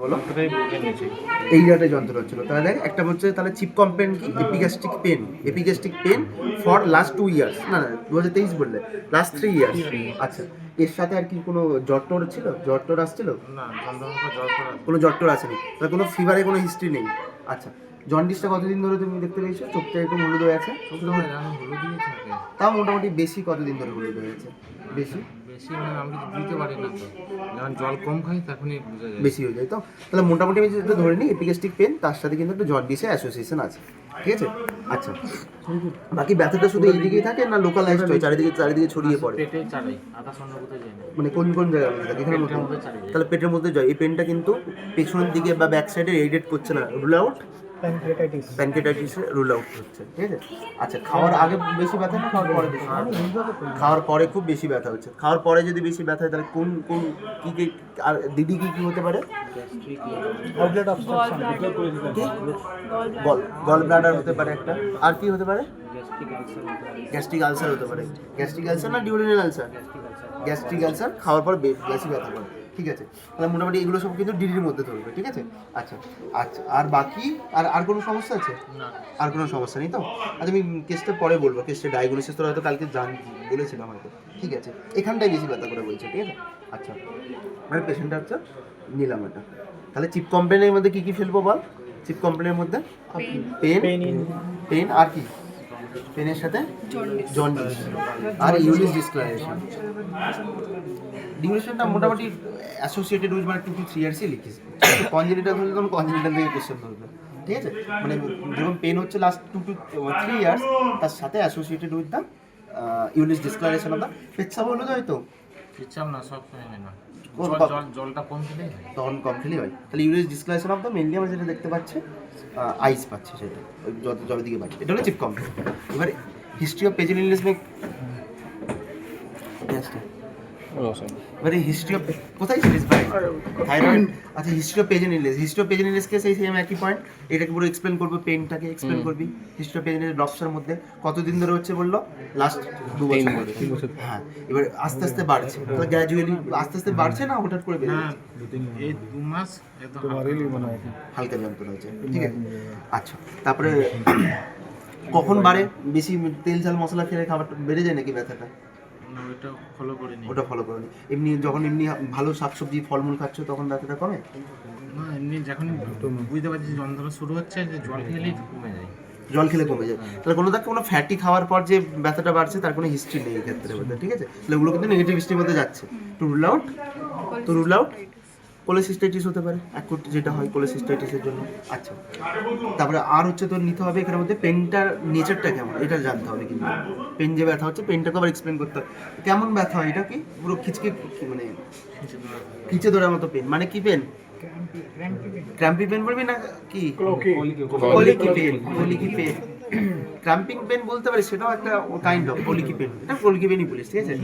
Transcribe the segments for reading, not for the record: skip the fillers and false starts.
বলো এই জায়গাটায় যন্ত্রণা হচ্ছিল। তাহলে দেখ একটা হচ্ছে তাহলে চিপ কমপ্লেন কি epigastric pain for last 2 years, না 2023 বললে লাস্ট 3 ইয়ার্স। আচ্ছা, এর সাথে আর কি কোনো জ্বর টর ছিল? জ্বর টর আসছিল না, কোনো জ্বর টর আসেনি? তাহলে কোনো ফিভারে কোনো হিস্ট্রি নেই। আচ্ছা, জন্ডিসটা কতদিন ধরে তুমি দেখতে পেয়েছো? চোখটা এরকম হলুদ হয়ে আছে, হলুদই থাকে। তাও মোটামুটি বেশি কতদিন ধরে হলুদ হয়ে আছে? বেশি মানে আমি কিছু বুঝতে পারি না তো, যখন জল কম খাই তখনই বোঝা যায়। বেশি হয়ে যায় তো। তাহলে মোটামুটি আমি যেটা ধরে নিই এপিগ্যাস্ট্রিক পেন, তার সাথে কিন্তু একটা জন্ডিসের অ্যাসোসিয়েশন আছে, ঠিক আছে? আচ্ছা, বাকি ব্যথাটা শুধু এইদিকেই থাকে না লোকালাইজড হয়, চারিদিকে ছড়িয়ে পড়ে? পেটে চালাই, আধা সন্ধ্যা কোথায় যায় না। মানে কোন কোন জায়গায় থাকে? এখানে পেটের মধ্যে চালিয়ে যায়। তাহলে পেটের মধ্যে যায়। এই পেনটা কিন্তু পেছনের দিকে বা ব্যাক সাইডে রেডিয়েট করছে না, rule out pancreatitis rule out হচ্ছে, ঠিক আছে? আচ্ছা, খাওয়ার আগে বেশি ব্যথা না খাওয়ার পরে বেশি? খাওয়ার পরে খুব বেশি ব্যথা হচ্ছে। খাওয়ার পরে যদি বেশি ব্যথা হয় তাহলে কোন কোন কি আর দিদি কি হতে পারে? গল ব্লাডার হতে পারে একটা, আর কি হতে পারে? গ্যাস্ট্রিক আলসার হতে পারে। গ্যাস্ট্রিক আলসার না ডিউরিনাল আলসার? গ্যাস্ট্রিক আলসার খাওয়ার পর বেশি ব্যথা করে, ঠিক আছে? তাহলে মোটামুটি এগুলো সব কিন্তু ডিডির মধ্যে ধরবে, ঠিক আছে? আচ্ছা আচ্ছা, আর বাকি আর কোনো সমস্যা আছে? আর কোনো সমস্যা নেই তো? আচ্ছা, আমি কেসটা পরে বলবো, কেসটা ডায়াগনোসিস তোরা হয়তো কালকে বলেছিলাম হয়তো, ঠিক আছে? এখানটায় বেশি ব্যথা করে বলছে, ঠিক আছে? আচ্ছা, মানে পেশেন্টটা হচ্ছে নিলাম এটা। তাহলে চিপ কমপ্লেনের মধ্যে কী কী ফেলবো বল? চিপ কমপ্লেনের মধ্যে পেন আর কি? পেনের সাথে জন্ডিস আর ইউরিস ডিসক্লারেশন। ডিউরেশনটা মোটামুটি অ্যাসোসিয়েটেড উইথ মানে 2 to 3 ইয়ার্সই লিখিস। কনজেনিটাল হলে তখন কনজেনিটাল থেকে কোশ্চেন ধরবে, ঠিক আছে? মানে যখন পেন হচ্ছে লাস্ট 2 to 3 ইয়ার্স, তার সাথে অ্যাসোসিয়েটেড উইথ দ্য ইউরিস ডিসক্লারেশন অফ দ্য পেচ্ছাপ হলো তো হয়তো ইচ্ছাও না, সব সময় হয় না, জলটা কম খেলেই হয়, তখন কম খেলেই হয়। তাহলে ইউরিস ডিসক্লারেশন অফ দ্য মেনলি আমরা যেটা দেখতে পাচ্ছি আইস পাচ্ছি, সেটা ওই যত দিকে পাচ্ছি, এটা হলো চিপ কমপ্লেন। এবার হিস্ট্রি অফ পেজেন ইলনেস এবারে হিস্ট্রি অফ কোথায় ছিলিস ভাই? থাইরয়েড। আচ্ছা, হিস্ট্রি অফ পেজেন ইলনেস কে সেই সেম একই পয়েন্ট, এটাকে পুরো এক্সপ্লেন করবো, পেনটাকে এক্সপ্লেন করবি। হিস্ট্রি অফ পেজেন ইলনেস ড্রপসের মধ্যে কতদিন ধরে হচ্ছে বললো? লাস্ট 2 বছর। হ্যাঁ, এবার আস্তে আস্তে বাড়ছে, তাহলে গ্র্যাজুয়ালি আস্তে আস্তে বাড়ছে না হঠাৎ করে বেড়ে যাচ্ছে? এই 2 মাস একদম হালকা যন্ত্রণা হচ্ছে, ঠিক আছে? আচ্ছা, তারপরে কখন বাড়ে? বেশি তেল ঝাল মশলা খেলে খাবারটা বেড়ে যায় নাকি ব্যথাটা? ওটা ফলো করো নি। এমনি যখন ভালো শাকসবজি ফলমূল খাচ্ছ তখন ব্যথাটা কমে? না, এমনি যখন বুঝতে পারছি যন্ত্রণা শুরু হচ্ছে, যে জল খেলেই কমে যায়। জল খেলে কমে যায়। তাহলে কোনো ফ্যাটি খাওয়ার পর যে ব্যথাটা বাড়ছে তার কোনো হিস্ট্রি নেই এই ক্ষেত্রে, ঠিক আছে? তাহলে ওগুলো কিন্তু নেগেটিভ হিস্ট্রির মধ্যে যাচ্ছে। টু রুল আউট কোলেসিস্টাইটিস হতে পারে, অ্যাকুট যেটা হয় কোলেসিস্টাইটিসের জন্য। আচ্ছা, তারপরে আর হচ্ছে তোর নিতে হবে এখানের মধ্যে পেনটার নেচারটা কেমন এটা জানতে হবে, কিন্তু পেন যে ব্যথা হচ্ছে পেনটাকে আবার এক্সপ্লেন করতে হবে। কেমন ব্যথা হয় এটা? কি পুরো মানে খিচে ধরার মতো পেন? মানে কি পেন? ক্র্যাম্পি পেন বলবি না কি? কলিকি পেন। ক্র্যাম্পিং পেন বলতে পারি, সেটাও একটা কাইন্ড অফ কলিকি পেন। এটা কলিকি পেনই বলিস, ঠিক আছে?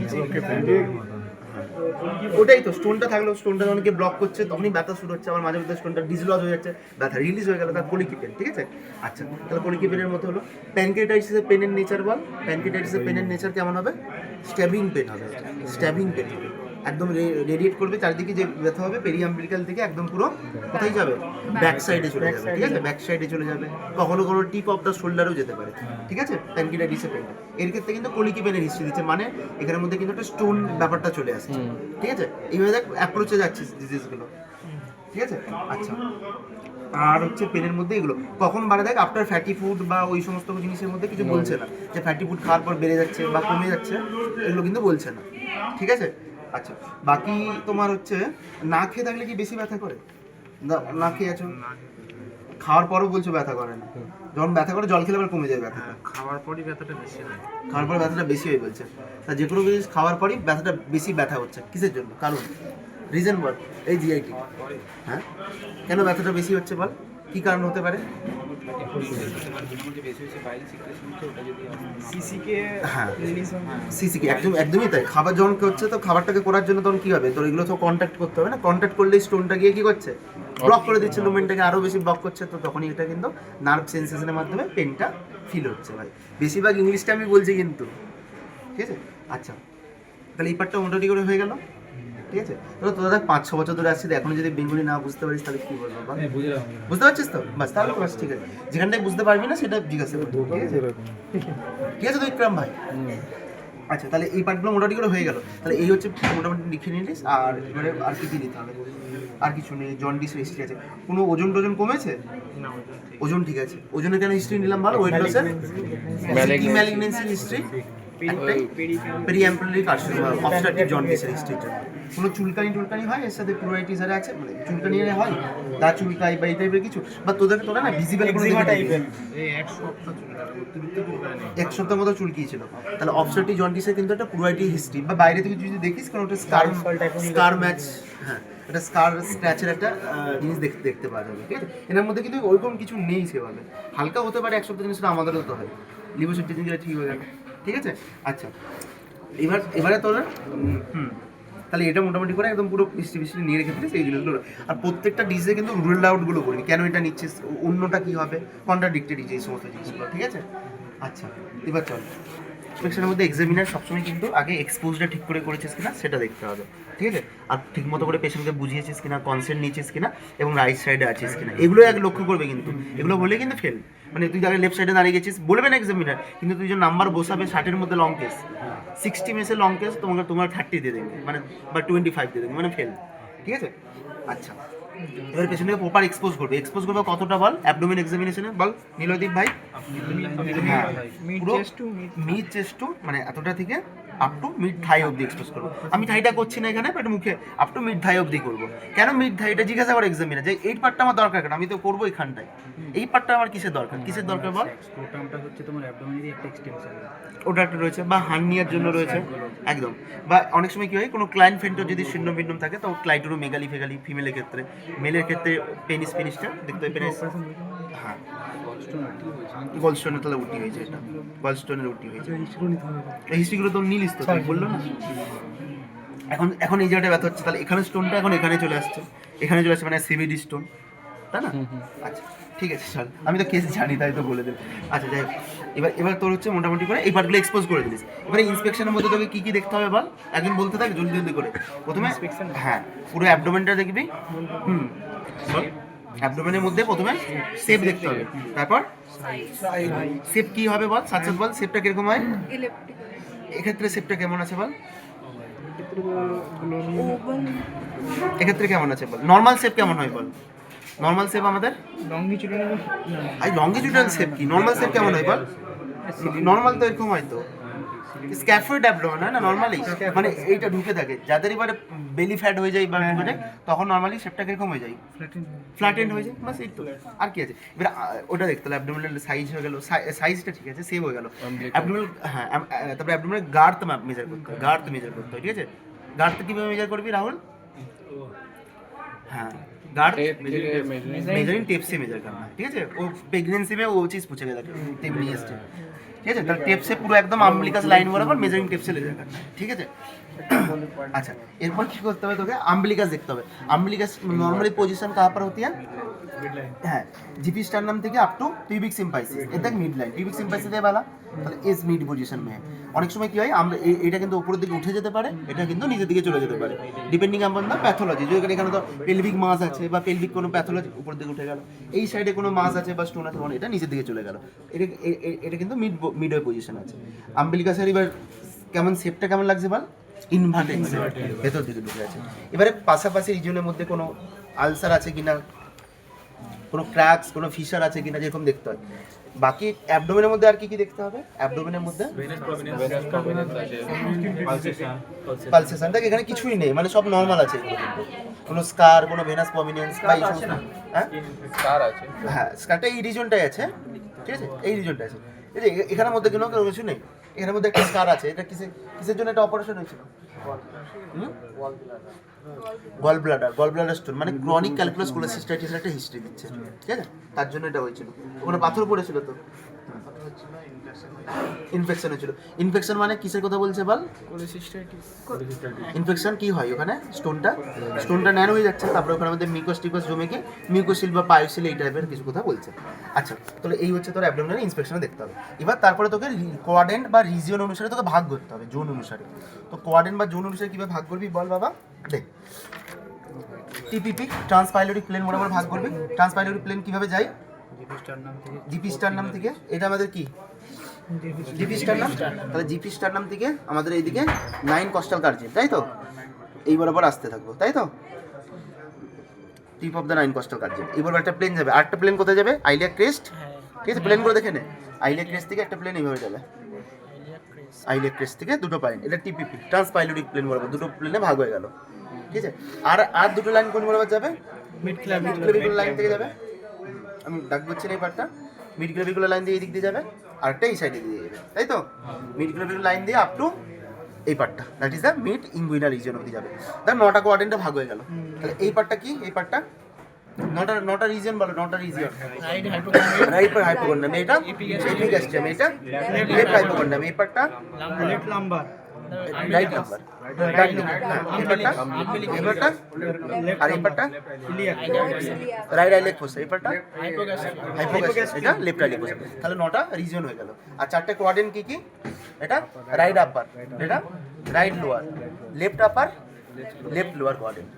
ওটাই তো, স্টোনটা থাকলো, স্টোনটা অনেকে ব্লক করছে, তখনই ব্যথা শুরু হচ্ছে। আবার মাঝে মধ্যে স্টোনটা ডিসলজ হয়ে যাচ্ছে, ব্যথা রিলিজ হয়ে গেল, তার কলিকি পেন, ঠিক আছে? আচ্ছা, তাহলে কলিকি পেনের মতো হলো। প্যানক্রিয়াটাইটিসের পেনের নেচার বল। প্যানক্রিয়াটাইটিসের পেনের নেচার কেমন হবে? স্ট্যাবিং পেন হবে, স্ট্যাবিং পেন হবে। একদম রেডিয়েট করবে চারিদিকে, যে ব্যথা হবে পেরিয়াম্বিলিক্যাল থেকে একদম পুরো কোথায় যাবে? ব্যাক সাইডে চলে যাবে, ঠিক আছে? ব্যাক সাইডে চলে যাবে, কখনো কোনো টিপ অফ দ্য শোল্ডারও যেতে পারে, ঠিক আছে? প্যানক্রিয়াটাইটিসের পেনটা এর ক্ষেত্রে কিন্তু কলিকি পেনের হিস্ট্রি দিচ্ছে, মানে এখানের মধ্যে কিন্তু একটা স্টোন ব্যাপারটা চলে আসছে, ঠিক আছে? এইভাবে দেখ অ্যাপ্রোচে যাচ্ছে ডিজিজগুলো, ঠিক আছে? আচ্ছা, আর হচ্ছে পেনের মধ্যে এগুলো কখন বাড়ে দেখ আফটার ফ্যাটি ফুড বা ওই সমস্ত জিনিসের মধ্যে কিছু বলছে না যে ফ্যাটি ফুড খাওয়ার পর বেড়ে যাচ্ছে বা কমে যাচ্ছে, এগুলো কিন্তু বলছে না, ঠিক আছে? আচ্ছা, বাকি তোমার হচ্ছে না খেয়ে থাকলে কি বেশি ব্যথা করে? না খেয়ে আছো, খাওয়ার পরও বলছো ব্যথা করে না, যখন ব্যথা করে জল খেলে আবার কমে যায় ব্যথাটা, খাওয়ার পরই ব্যথাটা বেশি হয়। খাওয়ার পর ব্যথাটা বেশি হয়ে বলছে। তা যে কোনো জিনিস খাওয়ার পরই ব্যথাটা বেশি ব্যথা হচ্ছে, কিসের জন্য? কারণ রিজন বল। এই জিআইটি, হ্যাঁ, কেন ব্যথাটা বেশি হচ্ছে বল? কি কারণ হতে পারে? হ্যাঁ, সিসিকে একদমই তাই। খাবার যখন হচ্ছে তো খাবারটাকে করার জন্য তখন কি হবে? তোর এগুলো তো কন্ট্যাক্ট করতে হবে না, কন্ট্যাক্ট করলেই স্টোনটা গিয়ে কি করছে? ব্লক করে দিচ্ছে, মুভমেন্টটাকে আরও বেশি ব্লক করছে, তো তখনই এটা কিন্তু নার্ভ সেন্সেশনের মাধ্যমে পেনটা ফিল হচ্ছে ভাই। বেশিরভাগ ইংলিশটা আমি বলছি কিন্তু, ঠিক আছে? আচ্ছা, তাহলে এই পার্টটা মোটামুটি করে হয়ে গেল। ঠিক আছে? তো তোরা দেখ 5-6 বছর ধরে আসছিস, এখন যদি বেঙ্গলি না বুঝতে পারিস তাহলে কি বলবো বল? বুঝতে পারছিস তো? বাস তাহলে বাস ঠিক আছে, যেখানটায় বুঝতে পারবি না সেটা জিজ্ঞাসা করবি, ঠিক আছে? ঠিক আছে তো ইকরাম ভাই? আচ্ছা, তাহলে এই পার্টগুলো মোটামুটি করে হয়ে গেল। তাহলে এই হচ্ছে মোটামুটি লিখে নিলিস। আর এবারে আর কি কি নিতে হবে? আর কিছু নেই। জন্ডিস হিস্ট্রি আছে, কোনো ওজন টোজন কমেছে? না ওজন ঠিক আছে। ওজনের কেন হিস্ট্রি নিলাম ভালো? ওয়েট লসের, ম্যালিগন্যান্সি হিস্ট্রি, একটাই পেরিঅ্যাম্পুলারি কার্সিনোমা, অবস্ট্রাকটিভ জন্ডিসের হিস্ট্রিটা। কোনো চুলকানি হয় এর সাথে প্লুরাইটিস আর আছে, মানে চুলকানি হয়, গা চুলকাই বা এই টাইপের কিছু, বা তোরা না ভিজিবল কোনো টাইপের এই এক সপ্তাহ চলে অতিরিক্ত চুলকানি নেই। এক সপ্তাহ মতো চুলকিয়েছিল। তাহলে অবস্ট্রাকটিভ জন্ডিসের কিন্তু একটা প্লুরাইটি হিস্ট্রি, বা বাইরে থেকে যদি দেখিস কোনো একটা স্কার ম্যাচ, হ্যাঁ একটা স্কার স্ক্র্যাচের একটা জিনিস দেখতে পাওয়া যাবে, ঠিক আছে? এনার মধ্যে কিন্তু ওইরকম কিছু নেই সেভাবে, হালকা হতে পারে এক সপ্তাহ, জিনিসটা আমাদেরও তো হয়, লিভোসিড গেলে ঠিক হয়ে গেল, ঠিক আছে? আচ্ছা, এবারে তোরা তাহলে এটা মোটামুটি করে একদম পুরো মিষ্টি নিয়ে রেখে দিলে সেই জিনিসগুলো। আর প্রত্যেকটা ডিশে কিন্তু রুল আউটগুলো করবি, কেন এটা নিচ্ছিস, অন্যটা কী হবে, কন্ট্রাডিক্টেড এই সমস্ত জিনিসগুলো, ঠিক আছে? আচ্ছা, এবার চল ইন্সপেকশনের মধ্যে এক্সামিনার সবসময় কিন্তু আগে এক্সপোজটা ঠিক করে করেছিস কিনা সেটা দেখতে হবে, ঠিক আছে? আর ঠিক মতো করে পেশেন্টকে বুঝিয়েছিস কিনা, কনসেন্ট নিয়েছিস কিনা, এবং রাইট সাইডে আছিস কিনা, এগুলো এক লক্ষ্য করবে কিন্তু। এগুলো বললে কিন্তু ফেল, মানে তুই আগে লেফট সাইডে দাঁড়িয়ে গেছিস বলবে না এক্সামিনার, কিন্তু তুই যে নাম্বার বসাবে 60-এর মধ্যে লং কেস, 60 মেসে লং কেস তোমার 30 দিয়ে দেবে, মানে বা 25 দিয়ে দেবে, মানে ফেল, ঠিক আছে? আচ্ছা, এবার পেশেন্টকে প্রপার এক্সপোজ করবে কতটা বল অ্যাবডোমেন এক্সামিনেশনে, বল নীলদীপ ভাই? হ্যাঁ, পুরো মিড চেস্ট টু মানে এতটা থেকে আপ টু মিড থাই অবধি এক্সপোজ করবো। আমি থাইটা করছি না এখানে, বাট মুখে আপ টু মিড থাই অবধি করবো। কেন মিড থাই? এটা জিজ্ঞাসা করে এক্সামিনার যে এই পার্টটা আমার দরকার কেন, আমি তো করবো এখানটায়, এই পার্টটা আমার কিসের দরকার বল? স্ক্রোটামটা হচ্ছে তোমার অ্যাবডোমেনেরই একটা এক্সটেনশন, ওটা একটা রয়েছে, বা হার্নিয়ার জন্য রয়েছে একদম। বা অনেক সময় কি হয়, কোনো ক্লায়েন্ট ফেন্টর যদি শূন্য ভিন্নম থাকে তো ক্লাইটোরো মেগালি ফেগালি ফিমেলের ক্ষেত্রে, মেলের ক্ষেত্রে পেনিসটা দেখতে হয়, পেনিস, হ্যাঁ গলস্টোনের তাহলে উটি হয়েছে, এটা গলস্টোনের উটি হয়েছে। এই হিস্ট্রিগুলো তো নিলিস তো, তুই বললো না? এখন এই জায়গাটা ব্যথা হচ্ছে, তাহলে এখানে স্টোনটা এখন এখানে চলে আসছে মানে সিভিডি স্টোন, তাই না? আচ্ছা ঠিক আছে, চল, আমি তো কেস জানি তাই তো বলে দেব। আচ্ছা যাই হোক, এবার তোর হচ্ছে মোটামুটি করে এই পার্টগুলো এক্সপোজ করে দিলিস। এবারে ইন্সপেকশনের মধ্যে তোকে কী দেখতে হবে বল, একদিন বলতে থাক জলদি করে। প্রথমে হ্যাঁ পুরো অ্যাবডোমেনটা দেখবি, বল। অ্যাবডোমেনের মধ্যে প্রথমে শেপ দেখতে হবে, তারপর শেপ কি হবে বল, সাত বল, শেপটা কিরকম হয় এক্ষেত্রে, শেপটা কেমন আছে বল, এক্ষেত্রে কেমন আছে বল, নর্মাল শেপ কেমন হয় বল, নর্মাল শেপ আমাদের লঙ্গিটিউডাল শেপ কি, নর্মাল শেপ কেমন হয় বল? নর্মাল তো এরকম হয় তো, স্ক্যাফোয়েড অ্যাবডোমেন হয় না নর্মালি, মানে এইটা ঢুকে থাকে, যাদের এবারে বেলি ফ্যাট হয়ে যায় বা মানে তখন নর্মালি শেপটা কিরকম হয়ে যায়, ফ্ল্যাটেন্ড হয়ে যায়, বাস এই তো, আর কি আছে? এবার ওটা দেখতে হলো অ্যাবডোমিনাল সাইজ হয়ে গেল, সাইজটা ঠিক আছে, সেভ হয়ে গেল। অ্যাবডোমিনাল, হ্যাঁ, তারপরে অ্যাবডোমিনাল গার্থ মেজার করতে হয়, ঠিক আছে? গার্থ কীভাবে মেজার করবি রাহুল? हाँ गार्ड मेजरिंग टेप से मेजर करना है, ठीक है? वो प्रेगनेंसी में वो चीज़ पूछेगा टेप नहीं है, ঠিক আছে? তাহলে টেপ সে পুরো একদম আম্বিলিকাস লাইন বরাবর মেজারিং টেপ সে লেজার করনা है, ঠিক আছে? अच्छा, এরপর কি করতে হবে তোকে, আম্বিলিকাস দেখতে হবে। আম্বিলিকাস নর্মালি পজিশন कहाँ पर होती है? হ্যাঁ, জিপি স্টারনাম থেকে আপ টু পিউবিক সিম্পাইসিস, এটা মিড লাইন, পিউবিক সিম্পাইসিস এ वाला, তাহলে এস মিড পজিশন মে। অনেক সময় কি হয়, আমরা এটা কিন্তু উপরের দিকে উঠে যেতে পারে, এটা কিন্তু নিচের দিকে চলে যেতে পারে, ডিপেন্ডিং আপন দ্য প্যাথোলজি। যদি এখানে তো পেলভিক মাস আছে বা পেলভিক কোনো প্যাথোলজি, উপরের দিকে উঠে গেল, এই সাইডে কোনো মাস আছে বা স্টোন আছে, এটা নিচের দিকে চলে গেল, এটা কিন্তু মিড ওয়ে পজিশন আছে। আম্বিলিকাসের এবার কেমন শেপটা কেমন লাগছে বল, ইনভার্টেড ভেতর দিকে ঢুকে আছে। এবারে পাশাপাশি রিজনের মধ্যে কোনো আলসার আছে কিনা, কোনো ক্র্যাকস, কোনো ফিশার আছে কিনা, যেরকম দেখতে হয়। বাকি অ্যাবডোমেনের মধ্যে আর কি কি দেখতে হবে, অ্যাবডোমেনের মধ্যে পালসেশনটা এখানে কিছুই নেই, মানে সব নর্মাল আছে, কোনো স্কার, কোনো ভেনাস প্রমিনেন্স বা এই সমস্ত, হ্যাঁ স্কার আছে, হ্যাঁ স্কারটা এই রিজনটাই আছে, ঠিক আছে? এই রিজনটা আছে, এই যে এখানের মধ্যে কোনো কিছু নেই, এখানের মধ্যে একটা স্কার আছে, এটা কিসের জন্য একটা অপারেশন হয়েছিল, গল ব্লাডার স্টোন, মানে ক্রনিক ক্যালকুলাস কোলেসিস্টাইটিসের একটা হিস্ট্রি দিচ্ছে, ঠিক আছে? তার জন্য এটা হয়েছিল, ওখানে পাথর পড়েছিল তো, ইনফেকশন হয়েছিল। ইনফেকশন মানে কিসের কথা বলছে বল, ইনফেকশন কি হয় ওখানে, স্টোনটা ন্যানো হয়ে যাচ্ছে, তারপরে ওখানে আমাদের মিউকাস টিকাস জমে গিয়ে মিউকোসিল বা পায়োসিল এই টাইপের কিছু কথা বলছে। আচ্ছা, তাহলে এই হচ্ছে তোর অ্যাবডোমিনাল ইন্সপেকশন দেখতে হবে। এবার তারপরে তোকে কোয়াড্রেন্ট বা রিজিয়ন অনুসারে তোকে ভাগ করতে হবে, জোন অনুসারে। তো কোয়াড্রেন্ট বা জোন অনুসারে কীভাবে ভাগ করবি বল বাবা? দেখ টিপিপি ট্রান্সপাইলোরিক প্লেন বরাবর ভাগ করবে। ট্রান্সপাইলোরিক প্লেন কিভাবে যায়? জিপি স্টার নাম থেকে, এটা আমাদের কি জিপি স্টার নাম, তাহলে জিপি স্টার নাম থেকে আমাদের এইদিকে 9 কস্টাল কার্জিন, তাই তো? এই বরাবর আসতে থাকবো, তাই তো? টিপ অফ দ্য 9 কস্টাল কার্জিন। এবার একটা প্লেন যাবে, আরেকটা প্লেন কোথায় যাবে? আইলিয়া ক্রেস্ট, ঠিক আছে? প্লেন করে দেখে নে, আইলিয়া ক্রেস্ট থেকে একটা প্লেন এইভাবে যাবে, আইলিয়া ক্রেস্ট থেকে দুটো পয়েন্ট, এটা টিপিপি ট্রান্সপাইলোরিক প্লেন বরাবর দুটো প্লেনে ভাগ হয়ে গেল, ঠিক আছে? আর দুটো লাইন কোন বরাবর যাবে? মিড ক্লেভিকুলার লাইন থেকে যাবে, আমি ডাক করছি না এই পার্টটা, মিড ক্লেভিকুলার লাইন দিয়ে এই দিক দিয়ে যাবে, আরেকটা এই সাইডে দিয়ে যাবে, তাই তো? মিড ক্লেভিকুলার লাইন দিয়ে আপ টু এই পার্টটা, that is the mid inguinal region অবধি যাবে। তার 9টা কোয়াড্রেন্টে ভাগ হয়ে গেল। তাহলে এই পার্টটা কি? এই পার্টটা 9টা রিজিয়ন বলো, 9টা রিজিয়ন। রাইট পার হাইপোকন্ডাম, এটা এপিগ্যাস্ট্রিয়াম, এটা লেফট হাইপোকন্ডাম, এই পার্টটা left lumber, right number, right number, এই পার্টটা, এই পার্টটা, আর এই পার্টটা রাইট আইলেক ফোসা, এই পার্টটা হাইপোগ্যাস্ট্রিয়াম, এটা লেফট আইলেক ফোসা। তাহলে 9টা রিজিয়ন হয়ে গেল। আর 4টে কোয়াড্রেন্ট কি কি? এটা রাইট আপার, এটা রাইট লোয়ার, লেফট আপার, লেফট লোয়ার কোয়াড্রেন্ট।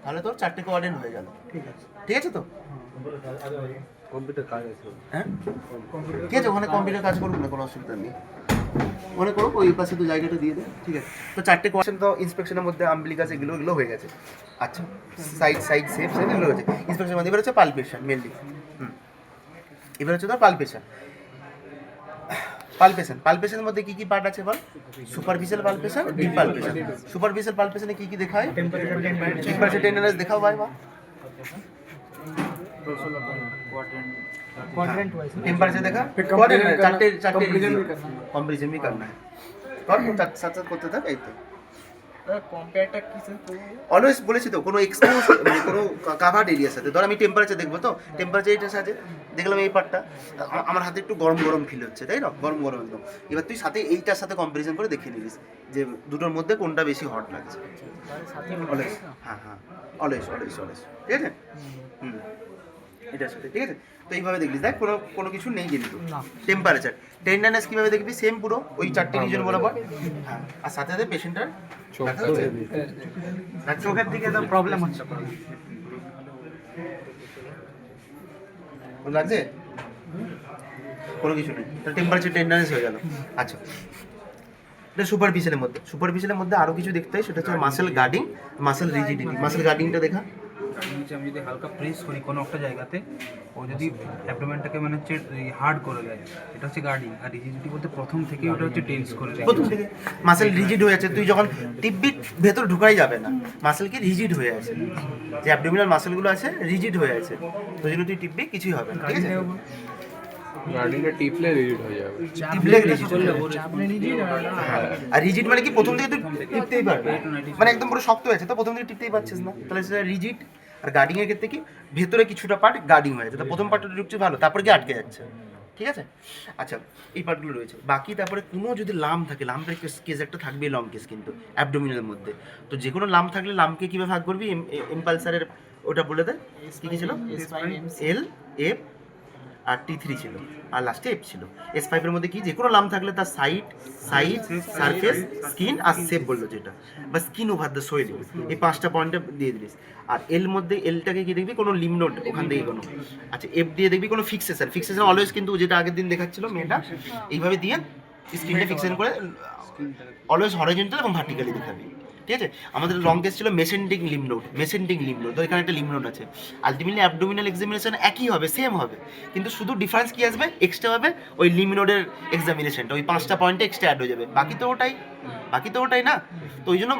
তাহলে তোর 4টে কোয়াড্রেন্ট হয়ে গেল, ঠিক আছে তো? কম্পিউটার কাজ আছে, হ্যাঁ ঠিক আছে, ওখানে কম্পিউটার কাজ করুক না, কোনো অসুবিধা নেই, মনে করো ওই পাশে তো জায়গাটা দিয়ে দেয়, ঠিক আছে? তো 4টে কোয়েশ্চেন তো ইন্সপেকশনের মধ্যে আম্বিলিকাস এগুলো হয়ে গেছে। আচ্ছা, সাইড শেপ এগুলো হয়েছে ইন্সপেকশনের মধ্যে। এবার হচ্ছে পালপেশন মেনলি, এবার হচ্ছে তোর পালপেশনের মধ্যে কি কি পার্ট আছে বল? Superficial palpation, deep palpation. Superficial পালপেশনে কি কি দেখা হয়? টেম্পারেচার টেন্ডারনেস দেখাও ভাই, বা टेम्परेचर देखा, चारटे कंपैरिजन भी करना है, और साथ করতে থাক। এই তো কম্পেয়ারটা কিসে করব? অলওয়েজ বলেছি তো, কোনো এক্সপোজ মানে কোনো কাভার্ড এরিয়ার সাথে, ধর আমি টেম্পারেচার দেখবো, তো টেম্পারেচার এটার সাথে দেখলাম এই পার্টটা, আমার হাতে একটু গরম গরম ফিল হচ্ছে, তাই না? গরম গরম একদম। এবার তুই সাথে এইটার সাথে কম্পারিজন করে দেখে নিলিস যে দুটোর মধ্যে কোনটা বেশি হট লাগছে। অলওয়েজ, হ্যাঁ, অলওয়েজ, ঠিক আছে? এটার সাথে, ঠিক আছে? তো এইভাবে দেখলিস, দেখ কোনো কিছু নেই কিন্তু। টেম্পারেচার টেন্ডারনেস কিভাবে দেখবি? সেম পুরো ওই 4টে রিজন বরাবর, হ্যাঁ। আর সাথে সাথে পেশেন্টের চোখের দিকে তো প্রবলেম হচ্ছে, লাগছে কোনো কিছু নেই, তাহলে টেম্পারেচার টেন্ডারনেস হয়ে গেল। আচ্ছা, এটা সুপারফিশিয়ালের মধ্যে আরো কিছু দেখতে হয়, সেটা হচ্ছে muscle guarding, muscle rigidity. Muscle গার্ডিংটা দেখা, আমি যদি হালকা প্রেস করি কোনো একটা জায়গাতে, ও যদি অ্যাবডোমেনটাকে মানে হচ্ছে হার্ড করে দেয়, এটা হচ্ছে গার্ডিং। আর রিজিডিটি বলতে প্রথম থেকেই ওটা হচ্ছে টেন্স করে দেয়, প্রথম থেকে মাসেল রিজিড হয়ে আছে, তুই যখন টিপবিট ভেতর ঢুকাই যাবে না, মাসেল কি রিজিড হয়ে আছে, যে অ্যাবডোমিনাল মাসেলগুলো আছে রিজিড হয়ে আছে, তো জন্য তুই টিপবি কিছুই হবে না, ঠিক আছে? গার্ডিংটা টিপলে রিজিড হয়ে যাবে। টিপলে রিজিড হয়ে যাবে। আর রিজিড মানে কি প্রথম থেকে তুই টিপতেই পারবি, মানে একদম পুরো শক্ত হয়েছে তো প্রথম থেকে টিপতেই পারছিস না, তাহলে সেটা রিজিড। আর গার্ডিং এর ক্ষেত্রে কি ভেতরে কিছুটা পার্ট গার্ডিং হয়ে যাচ্ছে, তো প্রথম পার্টটা ঢুকছে ভালো, তারপর কি আটকে যাচ্ছে, ঠিক আছে? আচ্ছা, এই পার্টগুলো রয়েছে। বাকি তারপরে কোনো যদি লাম থাকে, লাম্পের কেস একটা থাকবে, লং কেস কিন্তু অ্যাবডোমিনালের মধ্যে। তো যে কোনো লাম থাকলে লামকে কীভাবে ভাগ করবি? এম্পালসারের ওটা বলে দেয়, কী কী ছিল? এল, এফ আর T3 ছিল, আর লাস্টে এফ ছিল। S5 এর মধ্যে কি যে কোনো লাম থাকলে তার সাইড, সারফেস, স্কিন আর শেপ বললো যেটা, বা স্কিন ওভার দ্য সোয়েল, এই 5টা পয়েন্টে দিয়ে দিলিস। আর এল মধ্যে এলটাকে কি দেখবি? কোনো লিমনোড ওখান থেকে কোনো। আচ্ছা, এফ দিয়ে দেখবি কোনো ফিক্সেশন অলওয়েজ কিন্তু যেটা আগের দিন দেখাচ্ছিল মেয়েটা, এইভাবে দিয়ে স্কিনটা ফিক্সেশন করে অলওয়েজ হরিজন্টাল এবং ভার্টিক্যালি দেখাবি, ঠিক আছে? আমাদের লং কেস ছিল মেসেন্টিক লিমনোড, তো এখানে একটা লিমনোড আছে। আলটিমেটলি অ্যাবডোমিনাল এক্সামিনেশন একই হবে, সেম হবে, কিন্তু শুধু ডিফারেন্স কি আসবে? এক্সট্রা হবে ওই লিমনোডের এক্সামিনেশনটা, ওই 5টা পয়েন্টে এক্সট্রা অ্যাড হয়ে যাবে, বাকি তো ওটাই না। তো ওই জন্য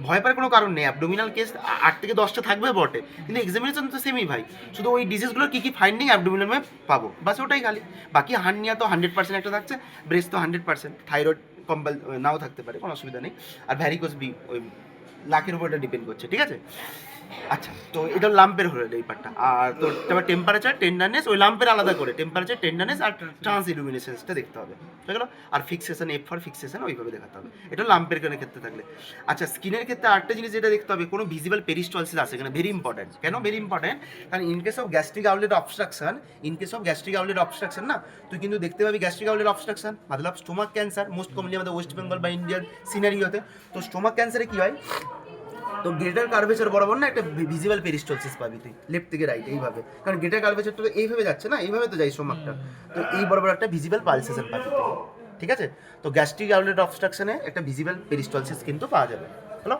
ভয় পাওয়ার কোনো কারণ নেই। অ্যাবডোমিনাল কেস 8 থেকে 10টা থাকবে বটে, কিন্তু এক্সামিনেশন তো সেমই ভাই, শুধু ওই ডিজিজগুলোর কী ফাইন্ডিং অ্যাবডোমিনাল পাবো, বাস ওটাই খালি। বাকি হার্নিয়া তো 100% একটা থাকছে, ব্রেস্ট তো 100%, থাইরয়েড কম্পাল নাও থাকতে পারে, কোনো অসুবিধা নেই। আর ভ্যারিকোজ বি ওই লাখের উপর এটা ডিপেন্ড করছে, ঠিক আছে? আচ্ছা, তো এটা লাম্পের হলো এই পার্টটা। আর তো তারপর টেম্পারেচার টেন্ডারনেস, ওই লাম্পের আলাদা করে টেম্পারেচার টেন্ডারনেস আর ট্রান্স ইলুমিনেশনসটা দেখতে হবে, ঠিক আছে? আর ফিক্সেশন, এফ ফর ফিক্সেশন, ওইভাবে দেখাতে হবে। এটা লাম্পের ক্ষেত্রে থাকলে। আচ্ছা, স্কিনের ক্ষেত্রে আরেকটা জিনিস যেটা দেখতে হবে, কোনো ভিজিবল পেরিস্টলসিস আছে এখানে, ভেরি ইম্পর্টেন্ট। কেন ভেরি ইম্পর্টেন্ট? কারণ in case of gastric outlet obstruction না, তুই কিন্তু দেখতে পাবি গ্যাস্ট্রিক আউটলেট অবস্ট্রাকশন মতলব স্টোমাক ক্যান্সার, মোস্ট কমনলি আমাদের ওয়েস্ট বেঙ্গল বা ইন্ডিয়ার সিনারিওতে। তো স্টোমাক ক্যান্সারে কী হয়? তো গ্রেটার কার্ভেচার বরাবর না একটা ভিজিবল পেরিস্টলসিস পাবি তুই লেফট থেকে রাইট এইভাবে, কারণ গ্রেটার কার্ভেচারটা তো এইভাবে যাচ্ছে না, এইভাবে তো যাই সোমাকটা, তো এই বরাবর একটা ভিজিবল পালসেশন পাবি তুই, ঠিক আছে। তো গ্যাস্ট্রিক আউটলেট অবস্ট্রাকশনে একটা ভিজিবল পেরিস্টলসিস কিন্তু পাওয়া যাবে, হলো।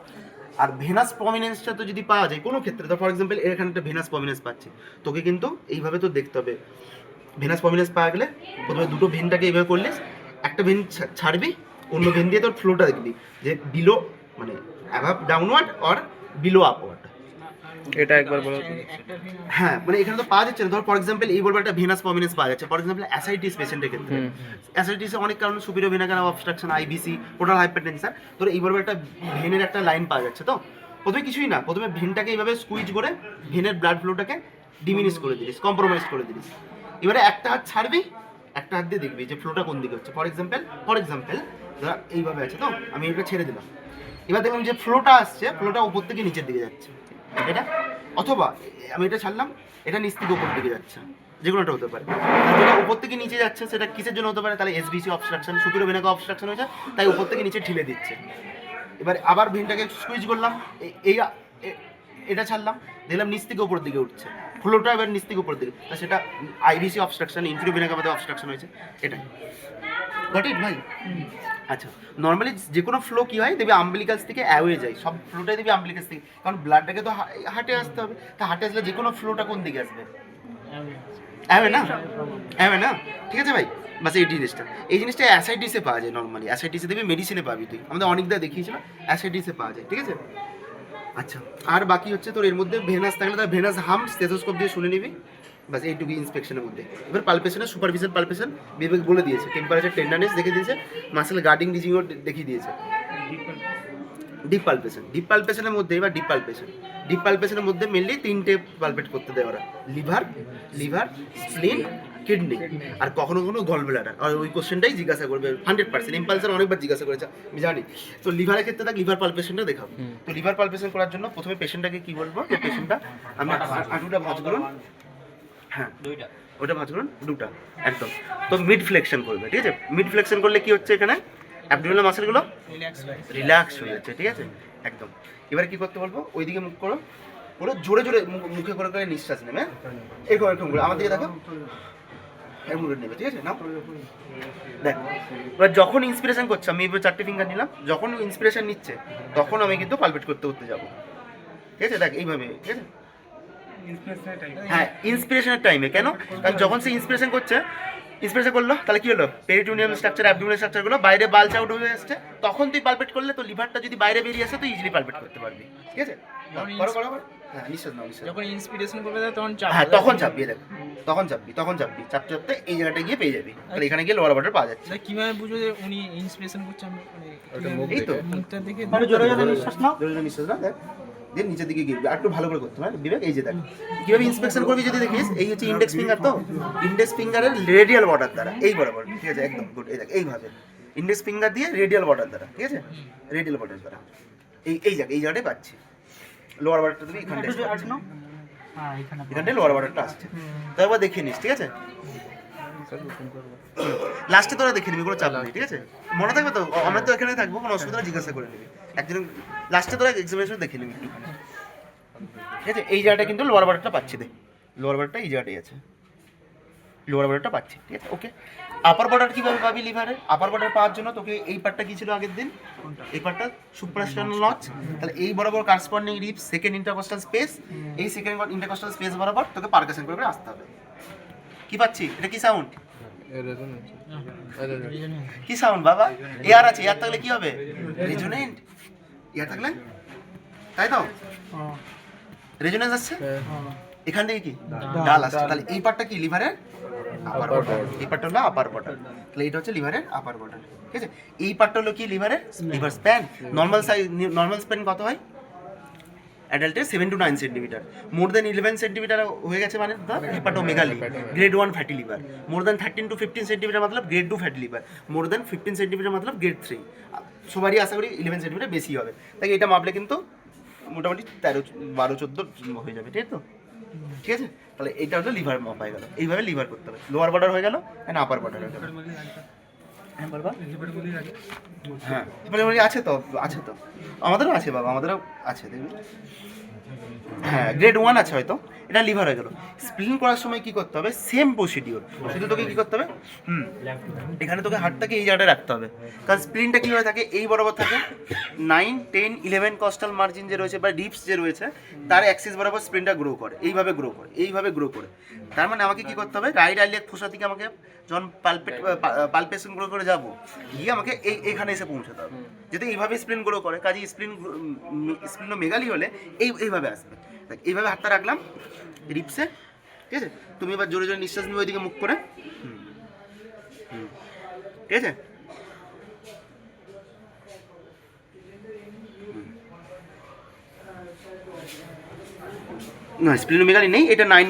আর ভেনাস প্রমিনেন্সটা তো যদি পাওয়া যায় কোনো ক্ষেত্রে, তো ফর এক্সাম্পল এখানে একটা ভেনাস প্রমিনেন্স পাচ্ছি, তোকে কিন্তু এইভাবে তো দেখতে হবে। ভেনাস প্রমিনেন্স পাওয়া গেলে প্রথমে দুটো ভেনটাকে এইভাবে করলে একটা ভেন ছাড়বি, অন্য ভেন দিয়ে তোর ফ্লোটা দেখবি যে বিলো মানে অ্যাভাব ডাউনওয়ার্ড অর বিলো আপওয়ার্ড। এটা একবার বলো তো। হ্যাঁ মানে এখানে তো পাওয়া যাচ্ছে না, ধর ফর এক্সাম্পল এই বলবো একটা ভেনাস প্রমিনেন্স পাওয়া যাচ্ছে, ফর এক্সাম্পল অ্যাসাইটিস পেশেন্টের ক্ষেত্রে। অ্যাসাইটিসে অনেক কারণে superior vena canal obstruction, IBC, portal hypertension, তোর এই বলবো একটা ভেনের একটা লাইন পাওয়া যাচ্ছে। তো প্রথমে কিছুই না, প্রথমে ভেনটাকে এইভাবে স্কুইজ করে ভেনের ব্লাড ফ্লোটাকে ডিমিনিশ করে দিলিস, কম্প্রোমাইজ করে দিলিস। এবারে একটা হাত ছাড়বি, একটা হাত দিয়ে দেখবি যে ফ্লোটা কোন দিকে হচ্ছে। ফর এক্সাম্পল ধর এইভাবে আছে, তো আমি এটা ছেড়ে দিলাম, এবার দেখলাম যে ফ্লোটা আসছে, ফ্লোটা উপর থেকে নিচের দিকে যাচ্ছে এটা, অথবা আমি এটা ছাড়লাম, এটা নিচ থেকে উপর দিকে যাচ্ছে, যে কোনোটা হতে পারে। যেটা উপর থেকে নিচে যাচ্ছে সেটা কিসের জন্য হতে পারে, তাহলে SBC obstruction, superior vena canal obstruction হয়েছে, তাই উপর থেকে নিচে ঠেলে দিচ্ছে। এবার আবার ভেনটাকে স্কুইজ করলাম, এটা ছাড়লাম, দেখলাম নিচ থেকে উপর দিকে উঠছে, ফ্লোটা এবার নিচ থেকে উপর দিকে, তা সেটা আইবিসি অবস্ট্রাকশন, ইনফিরিয়র ভেনা ক্যাভাতে অবস্ট্রাকশন হয়েছে, এটাই। গট ইট ভাই? আচ্ছা, নর্মালি যে কোনো ফ্লো কী হয় দেখবি আম্বিলিকাস থেকে অ্যাওয়ে যায়, সব ফ্লোটাই দেখবি আম্বিলিকাস থেকে, কারণ ব্লাডটাকে তো হার্টে আসতে হবে, তা হার্টে আসলে যে কোনো ফ্লোটা কোন দিকে আসবে? অ্যাওয়ে না, অ্যাওয়ে না, ঠিক আছে ভাই। বাস এই জিনিসটা অ্যাসাইটিসে পাওয়া যায় নর্মালি, অ্যাসাইটিসে দেখবি মেডিসিনে পাবি তুই, আমাদের অনেকদা দেখিয়েছিল, অ্যাসাইটিসে পাওয়া যায়, ঠিক আছে। আচ্ছা, আর বাকি হচ্ছে তোর এর মধ্যে ভেনাস থাকলে তার ভেনাস হাম স্টেথোস্কোপ দিয়ে শুনে নিবি, বাস এইটুকু ইন্সপেকশনের মধ্যে। এবার পালপেশনের সুপারফিশিয়াল পালপেশন বিবেক বলে দিয়েছে, টেম্পারেচার টেন্ডারনেস দেখে দিয়েছে, মাসেল গার্ডিং ডিজিংও দেখিয়ে দিয়েছে। ডিপ পালপেশনের মধ্যে, এবার ডিপ পালপেশনের মধ্যে মেনলি তিনটে পালপেট করতে দেয় ওরা, লিভার, স্প্লিন, কিডনি, আর কখনো গল ব্লাডার। আর ওই কোশ্চেনটাই জিজ্ঞাসা করবে 100%, ইম্পালসার অনেকবার জিজ্ঞাসা করেছে আমি জানি। তো লিভারের ক্ষেত্রে তাকে লিভার পালপেশনটা দেখাবো। তো লিভার পালপেশন করার জন্য প্রথমে পেশেন্টটাকে কি বলবো, যে পেশেন্টটা আমরা আঁটুটা ভাঁজ করুন, হ্যাঁ ওটা ভাঁজ করুন দুটা একদম, তো মিড ফ্লেকশন করবে, ঠিক আছে। মিড ফ্লেকশন করলে কি হচ্ছে, এখানে অ্যাবডোমিনাল মাসেলগুলো রিল্যাক্স হয়ে যাচ্ছে, ঠিক আছে একদম। এবারে কি করতে বলবো, ওইদিকে মুখ করো, ওরা জোরে মুখে করে নিঃশ্বাস নেবে, এরকম করে আমার দিকে দেখো, এরকম করে নেবে, ঠিক আছে না। দেখ এবার যখন ইন্সপিরেশন করছে, আমি এবার 4টে ফিঙ্গার নিলাম, যখন ইন্সপিরেশন নিচ্ছে তখন আমি কিন্তু পালপেট করতে যাবো, ঠিক আছে। দেখ এইভাবে, ঠিক আছে। হ্যাঁ, ইন্সপিরেশনের টাইমে, কেন? কারণ যখন সে ইন্সপিরেশন করলো তাহলে কি হলো, পেরিটোনিয়াম স্ট্রাকচার, অ্যাবডোমিনাল স্ট্রাকচারগুলো বাইরে বাল্জ আউট হয়ে আসছে, তখন তুই পালপেট করলে তো লিভারটা যদি বাইরে বেরিয়ে আসে তুই ইজিলি পালপেট করতে পারবি, ঠিক আছে। করো। হ্যাঁ, নিশ্চয় যখন ইন্সপিরেশন করবে তখন চাপ, হ্যাঁ তখন চাপবি, দেখ তখন চাপবি চাপতে এই জায়গাটায় গিয়ে পেয়ে যাবি, তাহলে এখানে গিয়ে লোয়ার বাটার পাওয়া যাচ্ছে। কিভাবে বুঝবো যে উনি ইন্সপিরেশন করছে? আমি এই তো মুখটা দেখে জোরে নিঃশ্বাস নাও, দেখ দিয়ে নিচের দিকে গিয়ে আর একটু ভালো করে করতে হবে বিবেক। এই যে দেখ কিভাবে ইন্সপেকশন করবি যদি দেখিস, এই হচ্ছে ইন্ডেক্স ফিঙ্গার, তো ইন্ডেক্স ফিঙ্গারের রেডিয়াল বর্ডার দ্বারা এই বরাবর, ঠিক আছে একদম গুড। এই দেখ এইভাবে ইন্ডেক্স ফিঙ্গার দিয়ে রেডিয়াল বর্ডার দ্বারা, ঠিক আছে রেডিয়াল বর্ডার দ্বারা এই জায়গাটায় পাচ্ছি, লোয়ার বর্ডারটা তুমি এখানটায় লোয়ার বর্ডারটা আসছে, তো একবার দেখে নিস, ঠিক আছে। লাস্টে তোরা দেখে নিবি, কোনো চাপ নেই, ঠিক আছে মনে থাকবে তো, আমরা তো এখানে থাকবো, কোনো অসুবিধা জিজ্ঞাসা করে নিবি একজন, লাস্টে তোরা এক্সামিনেশন দেখে নিবি একটুখানি, ঠিক আছে। এই জায়গাটা কিন্তু লোয়ার বর্ডারটা পাচ্ছি, দেখ লোয়ার বর্ডারটা এই জায়গাটাই আছে, লোয়ার বর্ডারটা পাচ্ছি, ঠিক আছে ওকে। আপার বর্ডার কিভাবে পাবি লিভারের? আপার বর্ডার পাওয়ার জন্য তোকে এই পার্টটা কি ছিল আগের দিন, এই পার্টটা সুপ্রাস্টার্নাল নচ, তাহলে এই বরাবর কারসপন্ডিং রিবস, সেকেন্ড ইন্টারকস্টাল স্পেস, এই সেকেন্ড ইন্টারকস্টাল স্পেস বরাবর তোকে পারকাশন করে আসতে হবে। কি পাচ্ছি, এটা কি সাউন্ড? কি সাউন্ড বাবা? এয়ার আছে, এয়ার থাকলে কি হবে, রেজোনেন্ট, এয়ার থাকলে, তাই তো রেজোনেন্স আসছে, এখান থেকে কি ডাল আসছে, তাহলে এই পার্টটা কি লিভারের আপার বর্ডার, এই পার্টটা হলো আপার বর্ডার, তাহলে এটা হচ্ছে লিভারের আপার বর্ডার, ঠিক আছে। এই পার্টটা হলো কি লিভারের লিভার স্প্যান, নর্মাল স্প্যান কত হয় অ্যাডাল্টের 7 to 9 centimetre, more than 11 centimetre হয়ে গেছে মানে hepatomegaly, grade 1 fatty liver, more than 13 to 15 centimetre मतलब grade 2 fatty liver, more than 15 centimetre मतलब গ্রেড 3, সবারই আশা করি 11 সেন্টিমিটার বেশি হবে, তাই এটা মাপলে কিন্তু মোটামুটি 13, 12, 14 হয়ে যাবে, ঠিক তো, ঠিক আছে। তাহলে এটা হলো লিভার মাপ হয়ে গেল, এইভাবে লিভার করতে হবে, লোয়ার বর্ডার হয়ে গেল এন্ড আপার বর্ডার হয়ে গেল। হ্যাঁ বলবা হ্যাঁ লিভার আছে তো আমাদেরও আছে বাবা, আমাদেরও আছে দেখবি। হ্যাঁ গ্রেড 1 আছে হয়তো, এটা লিভার হয়ে গেল। স্প্লিন করার সময় কি করতে হবে, সেম প্রসিডিওর, শুধু তোকে কি করতে হবে, এখানে তোকে হাতটাকে এই জায়গাটায় রাখতে হবে, কারণ স্প্লিনটা কীভাবে থাকে, এই বরাবর থাকে 9, 10, 11 কস্টাল মার্জিন যে রয়েছে বা ডিপস যে রয়েছে তার অ্যাক্সিস বরাবর স্প্লিনটা গ্রো করে, এইভাবে গ্রো করে। তার মানে আমাকে কি করতে হবে, রাইট আইলিয়াক ফোসা থেকে আমাকে যখন পালপেশন গ্রো করে যাবো, গিয়ে আমাকে এইখানে এসে পৌঁছাতে হবে, যদি এইভাবে স্প্লিন গ্রো করে, কাজে স্প্লিনোমেগালি হলে এইভাবে আসবে। এইভাবে হাতটা রাখলাম রিপসে, ঠিক আছে। তুমি এবার জোরে জোরে নিঃশ্বাস নিবে ওইদিকে মুখ করে, ঠিক আছে। না স্প্লিনোমেগালি নেই, এটা 9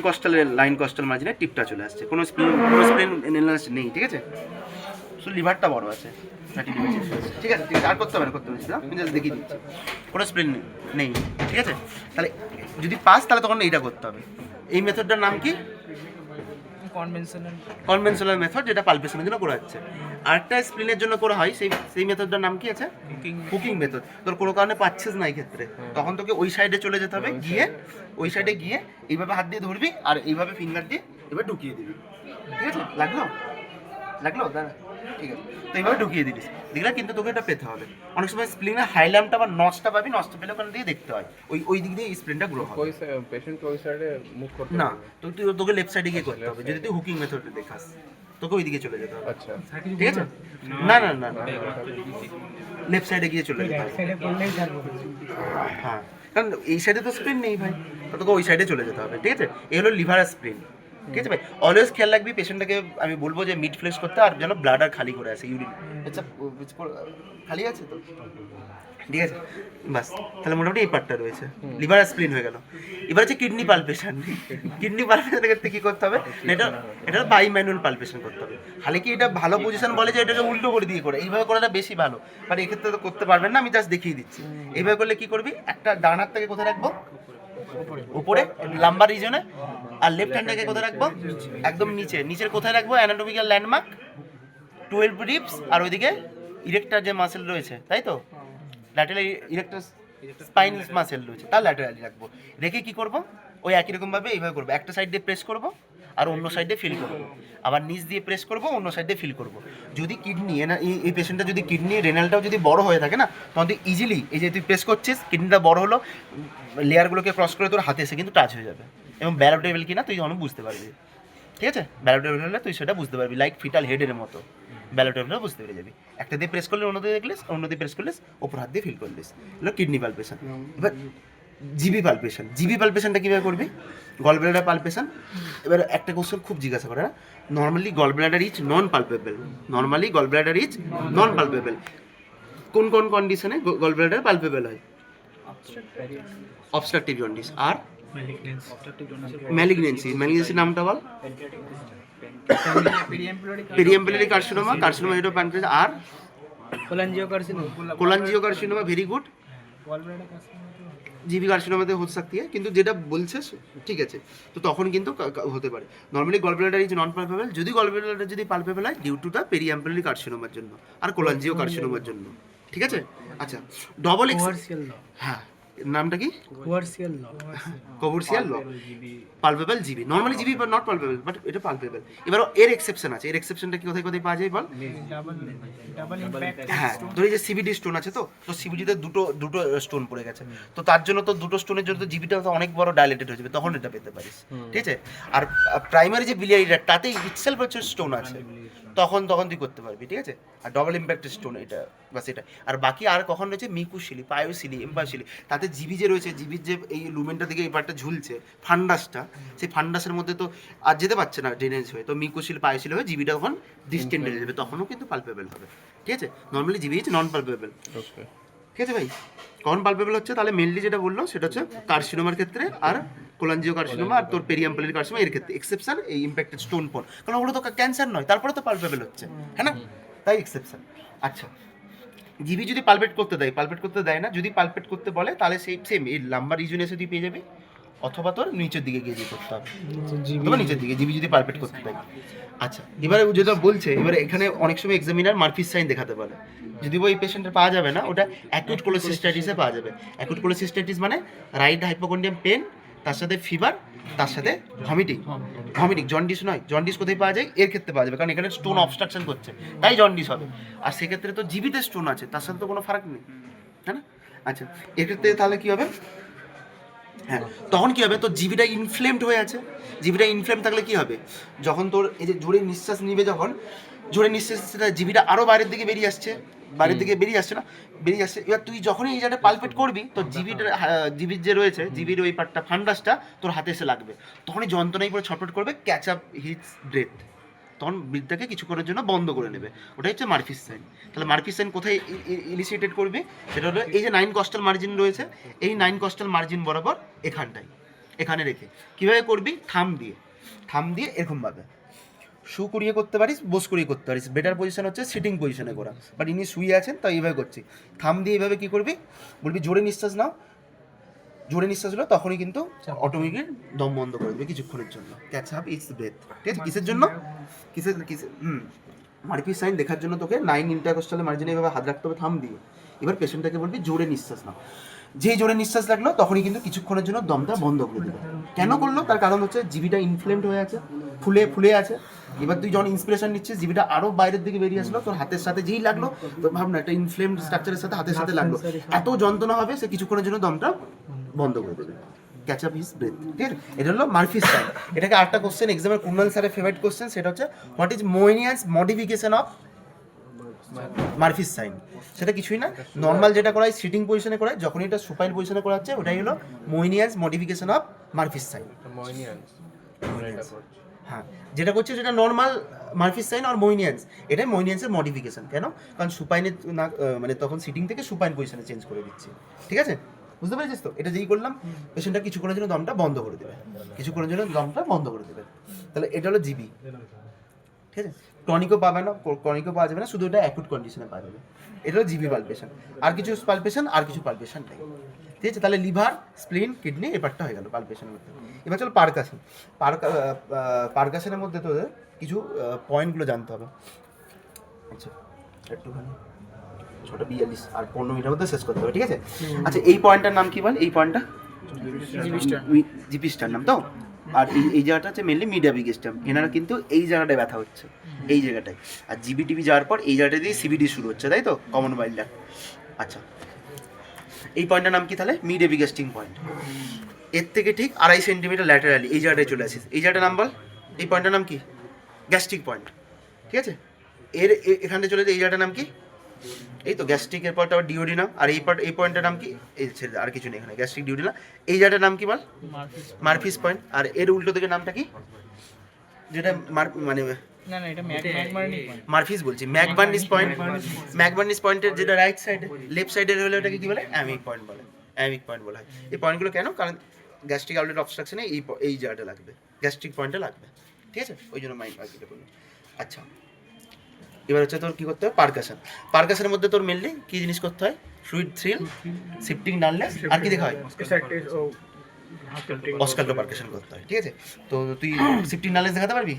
কস্টাল মার্জিনে টিপটা চলে আসছে, কোনো স্প্লিন নেই, ঠিক আছে। শুধু লিভারটা বড় আছে, ঠিক আছে, আর করতে হবে না, আমি জাস্ট দেখিয়ে দিচ্ছি, কোনো স্প্লিন নেই, ঠিক আছে। তাহলে যদি পাস তাহলে তখন এইটা করতে হবে। এই মেথডটার নাম কি, কনভেনশনাল মেথড, যেটা পালপেশনের জন্য করা হচ্ছে। আরেকটা স্প্লিনের জন্য করা হয়, সেই মেথডটার নাম কি আছে, হুকিং মেথড। তোর কোনো কারণে পাচ্ছিস না এই ক্ষেত্রে, তখন তোকে ওই সাইডে চলে যেতে হবে, ওই সাইডে গিয়ে এইভাবে হাত দিয়ে ধরবি আর এইভাবে ফিঙ্গার দিয়ে এবার ঢুকিয়ে দিবি, ঠিক আছে। লাগলো দাঁড়া, ঠিক আছে। তো এইভাবে ঢুকিয়ে দিবি, দেখলে কিন্তু তোকে এটা পেতে হবে। অনেক সময় স্প্লিনের হাইল্যাম্পটা বা নচটা পাবি, নচটা পেলে ওখান দিয়ে দেখতে হয়, ওই দিক দিয়ে স্প্লিনটা গ্রো হবে। পেশেন্টকে ওই সাইডে মুভ করতে না, তোকে লেফট সাইডে গিয়ে করতে হবে, যদি তুই হুকিং মেথডে দেখাস তোকে ওই দিকে চলে যেতে হবে, আচ্ছা ঠিক আছে। না লেফট সাইডে গিয়ে চলে যেতে হবে, হ্যাঁ, কারণ এই সাইডে তো স্প্লিন নেই ভাই, তো তোকে ওই সাইডে চলে যেতে হবে, ঠিক আছে। এই হলো লিভার স্প্লিন, ঠিক আছে ভাই। অলওয়েজ খেয়াল রাখবি, পেশেন্টটাকে আমি বলবো যে মিড ফ্লেক্স করতে, আর যেন ব্লাডার খালি করে আসে, ইউরিন আচ্ছা খালি আছে তো, ঠিক আছে। বাস, তাহলে মোটামুটি এই পার্টটা রয়েছে, লিভার স্প্লিন হয়ে গেল। এবার হচ্ছে কিডনি পালপেশন। কিডনি পালপেশনের ক্ষেত্রে কী করতে হবে, এটা বাই ম্যানুয়াল পালপেশন করতে হবে। হালে কি এটা ভালো পজিশন বলে যে এটাকে উল্টো করে দিয়ে করে, এইভাবে করাটা বেশি ভালো, বাট এক্ষেত্রে তো করতে পারবেন না, আমি জাস্ট দেখিয়ে দিচ্ছি। এইভাবে করলে কি করবি, একটা ডান হাতটাকে কোথায় রাখবো, উপরে লাম্বার রিজনে, আর লেফট হ্যান্ডটাকে কোথায় রাখবো, একদম নিচের কোথায় রাখবো, অ্যানাটমিক্যাল ল্যান্ডমার্ক 12 রিবস, আর ওইদিকে ইরেক্টার যে মাসেল রয়েছে, তাই তো, ল্যাটেরাল ইরেক্টার স্পাইনাল মাসেল রয়েছে, তার ল্যাটেরালি রাখবো। রেখে কি করব, ওই একই রকমভাবে এইভাবে করবো, একটা সাইড দিয়ে প্রেস করব আর অন্য সাইডে ফিল করবো, আবার নিচ দিয়ে প্রেস করব, অন্য সাইডে ফিল করব। যদি কিডনি এই পেশেন্টটা যদি কিডনি রেনালটাও যদি বড় হয়ে থাকে না, তখন তুই ইজিলি এই যে তুই প্রেস করছিস, কিডনিটা বড় হলো, লেয়ারগুলোকে ক্রস করে তোর হাতে এসে কিন্তু টাচ হয়ে যাবে, এবং ব্যালোটেবল কিনা তুই তখন বুঝতে পারবি, ঠিক আছে। ব্যালোটেবল হলে তুই সেটা বুঝতে পারবি, লাইক ফিটাল হেডের মতো ব্যালোটেবল বুঝতে পেরে যাবি। একটা দিয়ে প্রেস করলে অন্য দিয়ে দেখলিস, অন্য দিয়ে প্রেস করলিস, ওপর হাত দিয়ে ফিল করলিস, এগুলো কিডনি পালপেশন। এবার জিবি পালপেশনটা কীভাবে করবি, গল ব্লাডার পালপেশন। এবার একটা কোশ্চেন খুব জিজ্ঞাসা করে না, normally gall bladder is non palpable, কোন কন্ডিশনে গল ব্লাডার পালপেবল হয়, অবস্ট্রাকটিভ জন্ডিস আর ম্যালিগনেন্সি নামটা বল, পেরিয়াম্বুলারি কার্সিনোমা হেডোপ্যানক্রিয়াস, আর কোলাঞ্জিওকার্সিনোমা, ভেরি গুড। জিবি কার্সিনোমাতে হতে सकती है, কিন্তু যেটা বলছিস ঠিক আছে, তো তখন কিন্তু হতে পারে। Normally gall bladder is non palpable, যদি গল ব্লাডার যদি পালপেবল হয় ডিউ টু দ্য পেরিয়াম্বুলারি কার্সিনোমার জন্য আর কোলাঞ্জিও কার্সিনোমার জন্য, ঠিক আছে। আচ্ছা, ডবল এক্স, হ্যাঁ নামটা কি, Courvoisier's law, palpable GB, normally GB but not palpable, but এটা পালপেবল। এবার এর এক্সেপশন আছে, এর এক্সেপশনটা কি কোথায় পাওয়া যায় বল, হ্যাঁ ধর এই যে সিবিডি স্টোন আছে, তো সিবিডিতে দুটো স্টোন পড়ে গেছে, তো তার জন্য তো দুটো স্টোনের জন্য তো জিবিটা তো অনেক বড় ডাইলেটেড হয়ে যাবে, তখন এটা পেতে পারিস, ঠিক আছে। আর প্রাইমারি যে বিলিয়ারিটা তাতে ইটসেলফ হচ্ছে স্টোন আছে, তখন তুই করতে পারবি, ঠিক আছে। আর ডবল ইম্প্যাক্টেড স্টোন এটা বাস এটা। আর বাকি আর কখন রয়েছে মিকুশিলি, পায়োসিলি, এম্পাসিলি, তাতে জিবি যে রয়েছে, জিবির যে এই লুমেনটা দিকে এই পার্টটা ঝুলছে, ফান্ডাসটা, সেই ফান্ডাসের মধ্যে তো আর যেতে পারছে না ড্রেনেজ হয়ে, তো মিকুশিলি পায়োসিলি হয়ে জিবিটা তখন ডিস্টেন্ড হয়ে যাবে, তখনও কিন্তু পালপেবল হবে, ঠিক আছে। নর্মালি জিবি হচ্ছে নন পালপেবল, ঠিক আছে ভাই। কখন পালপেবল হচ্ছে, তাহলে মেনলি যেটা বললো সেটা হচ্ছে কার্সিনোমার ক্ষেত্রে, আর কোলাঞ্জিও কার্সিনোমা আর তোর পেরিয়াম্বুলারি কার্সিনোমা এর ক্ষেত্রে এক্সেপশন এই ইম্প্যাক্টেড স্টোন পন, কারণ ওগুলো তো ক্যান্সার নয়, তারপরে তো পালপেবল হচ্ছে, হ্যাঁ না, তাই এক্সেপশন। আচ্ছা, জিবি যদি পালপেট করতে দেয় না, যদি পালপেট করতে বলে তাহলে সেম এই লাম্বার রিজনে এসে তুই পেয়ে যাবি, অথবা তোর নিচের দিকে গিয়ে দিয়ে করতে হবে, অথবা নিচের দিকে জিবি যদি পারফেক্ট করতে পারি। আচ্ছা, এবারে যেটা বলছে, এবারে এখানে অনেক সময় এক্সামিনার মারফিস সাইন দেখাতে পারে, যদি ওই পেশেন্টের পাওয়া যাবে না, ওটা অ্যাকুট কোলোসিস্টাইটিসে পাওয়া যাবে। অ্যাকুট কোলোসিস্টাইটিস মানে রাইট হাইপোকন্ড্রিয়াম পেন, তার সাথে ফিভার, তার সাথে ভমিটিং। জন্ডিস নয়, জন্ডিস কোথায় পাওয়া যায়? এর ক্ষেত্রে পাওয়া যাবে, কারণ এখানে স্টোন অবস্ট্রাকশন করছে, তাই জন্ডিস হবে। আর সেক্ষেত্রে তো জিবিতে স্টোন আছে, তার সাথে তো কোনো ফারাক নেই, তাই না? আচ্ছা, এক্ষেত্রে তাহলে কী হবে? হ্যাঁ, তখন কী হবে? তোর জিবিটা ইনফ্লেমড হয়ে আছে। জিবিটা ইনফ্লেম থাকলে কী হবে? যখন তোর এই যে জোরে নিঃশ্বাস নিবে, যখন জোরে নিঃশ্বাস, জিবিটা আরও বাইরের দিকে বেরিয়ে আসছে, বাইরের দিকে বেরিয়ে আসছে না, বেরিয়ে আসছে। এবার তুই যখনই এই জায়গাটা পালপেট করবি, তোর জিবির যে রয়েছে, জিবির ওই পার্টটা, ফান্ডাসটা তোর হাতে এসে লাগবে, তখনই যন্ত্রণায় পরে ছটফট করবে, ক্যাচ আপ হিটস ব্রেথ, তখন ব্রিথটাকে কিছুক্ষণের জন্য বন্ধ করে নেবে। ওটাই হচ্ছে মারফিস সাইন। তাহলে মারফিস সাইন কোথায় ইনিশিয়েটেড করবে? সেটা হলো এই যে 9 কস্টাল মার্জিন রয়েছে, এই 9 কস্টাল মার্জিন বরাবর এখানটাই, এখানে রেখে কীভাবে করবি? থাম দিয়ে এরকমভাবে শু করিয়ে করতে পারিস, বোস করিয়ে করতে পারিস। বেটার পজিশন হচ্ছে সিটিং পজিশনে করা, বাট ইনি শুয়ে আছেন, তাই এইভাবে করছি। থাম দিয়ে এইভাবে কী করবি? বলবি জোরে নিঃশ্বাস নাও, জোরে নিঃশ্বাস হলো, তখনই কিন্তু অটোমেটিক দম বন্ধ করে দেবে কিছুক্ষণের জন্য। Catch up its breath. ঠিক আছে? কিসের জন্য? কিসের মারফিস সাইন দেখার জন্য তোকে 9 ইন্টারকোস্টাল মার্জিনে এইভাবে হাত রাখতে হবে থাম দিয়ে। এবার পেশেন্টটাকে বলবি জোরে নিঃশ্বাস নাও। যেই জোরে নিঃশ্বাস লাগলো, তখনই কিন্তু কিছুক্ষণের জন্য দমটা বন্ধ করে দেবে। কেন করলো? তার কারণ হচ্ছে জিবিটা ইনফ্লেমড হয়ে আছে, ফুলে আছে। এবার তুই যখন ইন্সপিরেশন নিচ্ছিস, জিবিটা আরও বাইরের দিকে বেরিয়ে আসলো, তোর হাতের সাথে যেই লাগলো, তো ভাবনা একটা ইনফ্লেমড স্ট্রাকচারের সাথে হাতের সাথে লাগলো, এত যন্ত্রণা হবে, সে কিছুক্ষণের জন্য দমটা বন্ধ করে দেবে। Catch up his breath. ঠিক আছে? এটা হলো মারফিস সাইন। এটাকে আরেকটা কোশ্চেন এক্সামের কুনাল স্যারের ফেভারিট কোশ্চেন, সেটা হচ্ছে what is Moynihan's modification of Murphy's sign. সেটা কিছুই না, নর্মাল যেটা করা হয় সিটিং পজিশনে করা হয়, যখন এটা সুপাইন পজিশনে করা হচ্ছে, ওটাই হলো মোয়েনিয়াস মডিফিকেশন অফ মারফিস সাইন। হ্যাঁ, যেটা করছে সেটা নর্মাল মারফিস সাইন আর মোইনিয়ান্স, এটাই মোইনিয়ান্সের মডিফিকেশন। কেন? কারণ সুপাইনে না, মানে তখন সিটিং থেকে সুপাইন পজিশনে চেঞ্জ করে দিচ্ছি। ঠিক আছে? বুঝতে পেরেছিস তো? এটা যেই করলাম, পেশেন্টটা কিছুক্ষণের জন্য দমটা বন্ধ করে দেবে, তাহলে এটা হলো জিবি। ঠিক আছে? টনিকও পাবে না, টনিকও পাওয়া যাবে না, শুধু এটা অ্যাকুট কন্ডিশনে পাওয়া যাবে। এটা হলো জিবি পালপেশন। আর কিছু পালপেশন নেই। ঠিক আছে? তাহলে লিভার, স্প্লিন, কিডনি এই পার্টটা হয়ে গেল পালপেশনের মধ্যে। এবার চল পারকাশন। পারকাশনের মধ্যে তোদের কিছু পয়েন্টগুলো জানতে হবে। আচ্ছা, একটুখানি 42 আর 15 মিনিটের মধ্যে শেষ করতে হবে। ঠিক আছে? আচ্ছা, এই পয়েন্টটার নাম কি বল? এই পয়েন্টটা জিপি স্টার নাম তো। আর এই জায়গাটা হচ্ছে মেনলি মিডিয়া বিগেস্টাম। এনারা কিন্তু এই জায়গাটায় ব্যথা হচ্ছে, এই জায়গাটায়। আর জিবিটিভি যাওয়ার পর এই জায়গাটা দিয়ে সিবিডি শুরু হচ্ছে, তাই তো? Common bile duct. আচ্ছা, এই পয়েন্টটার নাম কি তাহলে? মিডিয়া বিগেস্টিং পয়েন্ট। এর থেকে ঠিক 2.5 সেন্টিমিটার ল্যাটারালি এই জায়গাটায় চলে আসিস। এই জায়গাটার নাম বল। এই পয়েন্টটার নাম কি? Gastric point. ঠিক আছে? এখানে চলে যায়, এই জায়গাটার নাম কি? এই তো গ্যাস্ট্রিকের পরটা আবার ডিওডিনা। আর এই পয়েন্টের নাম কি? এই ছেড়ে আর কিছু নেই এখানে, গ্যাস্ট্রিক ডিওডিনা। এই জায়গাটার নাম কি বল? মারফিস পয়েন্ট। আর এর উল্টো দিকের নামটা কি? যেটা মানে না এটা ম্যাকবার্নি পয়েন্ট। মারফিস বলছি, ম্যাকবার্নিস পয়েন্ট। ম্যাকবার্নিস পয়েন্টের যেটা রাইট সাইডে, লেফট সাইডের হলে ওটাকে কি বলে? অ্যামিক পয়েন্ট বলে। অ্যামিক পয়েন্ট বলা হয়। এই পয়েন্টগুলো কেন? কারণ গ্যাস্ট্রিক আউটলেট অবস্ট্রাকশনে এই জায়গাটা লাগবে, গ্যাস্ট্রিক পয়েন্টটা লাগবে। ঠিক আছে? ওই জন্য মাইন্ড মার্কিটা করলো। আচ্ছা, এবার হচ্ছে তোর কী করতে হয়? পারকাশনের মধ্যে তোর মেনলি কী জিনিস করতে হয়? ফ্লুইড থ্রিল, শিফটিং নালনেস, আর কি দেখা হয়? অস্কাল্টো পারকাশন করতে হয়। ঠিক আছে? তো তুই শিফটিং নালনেস দেখাতে পারবি?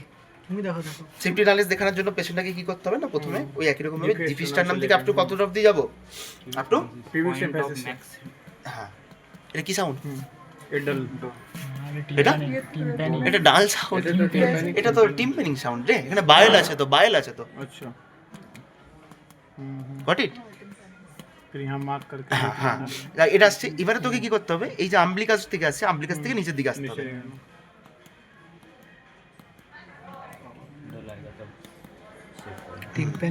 তুমি দেখো শিফটিং নালনেস দেখানোর জন্য পেশেন্টটাকে কি করতে হবে না, প্রথমে ওই একই রকম ভাবে জিপি স্টার নাম থেকে আপ টু কত অবধি যাবো? আপ টু হ্যাঁ। এটা কি সাউন্ড? এটা ডাল সাউন্ড, এটা তো টিম্পানিং সাউন্ড রে। এখানে বায়েল আছে তো, আচ্ছা, গট ইট? फिर यहाँ मार्क करके হ্যাঁ, এটা আসছে। এবারে তোকে কি করতে হবে? এই যে আম্বলিকাস থেকে আসছে, আম্বলিকাস থেকে নিচের দিকে আসতে হবে।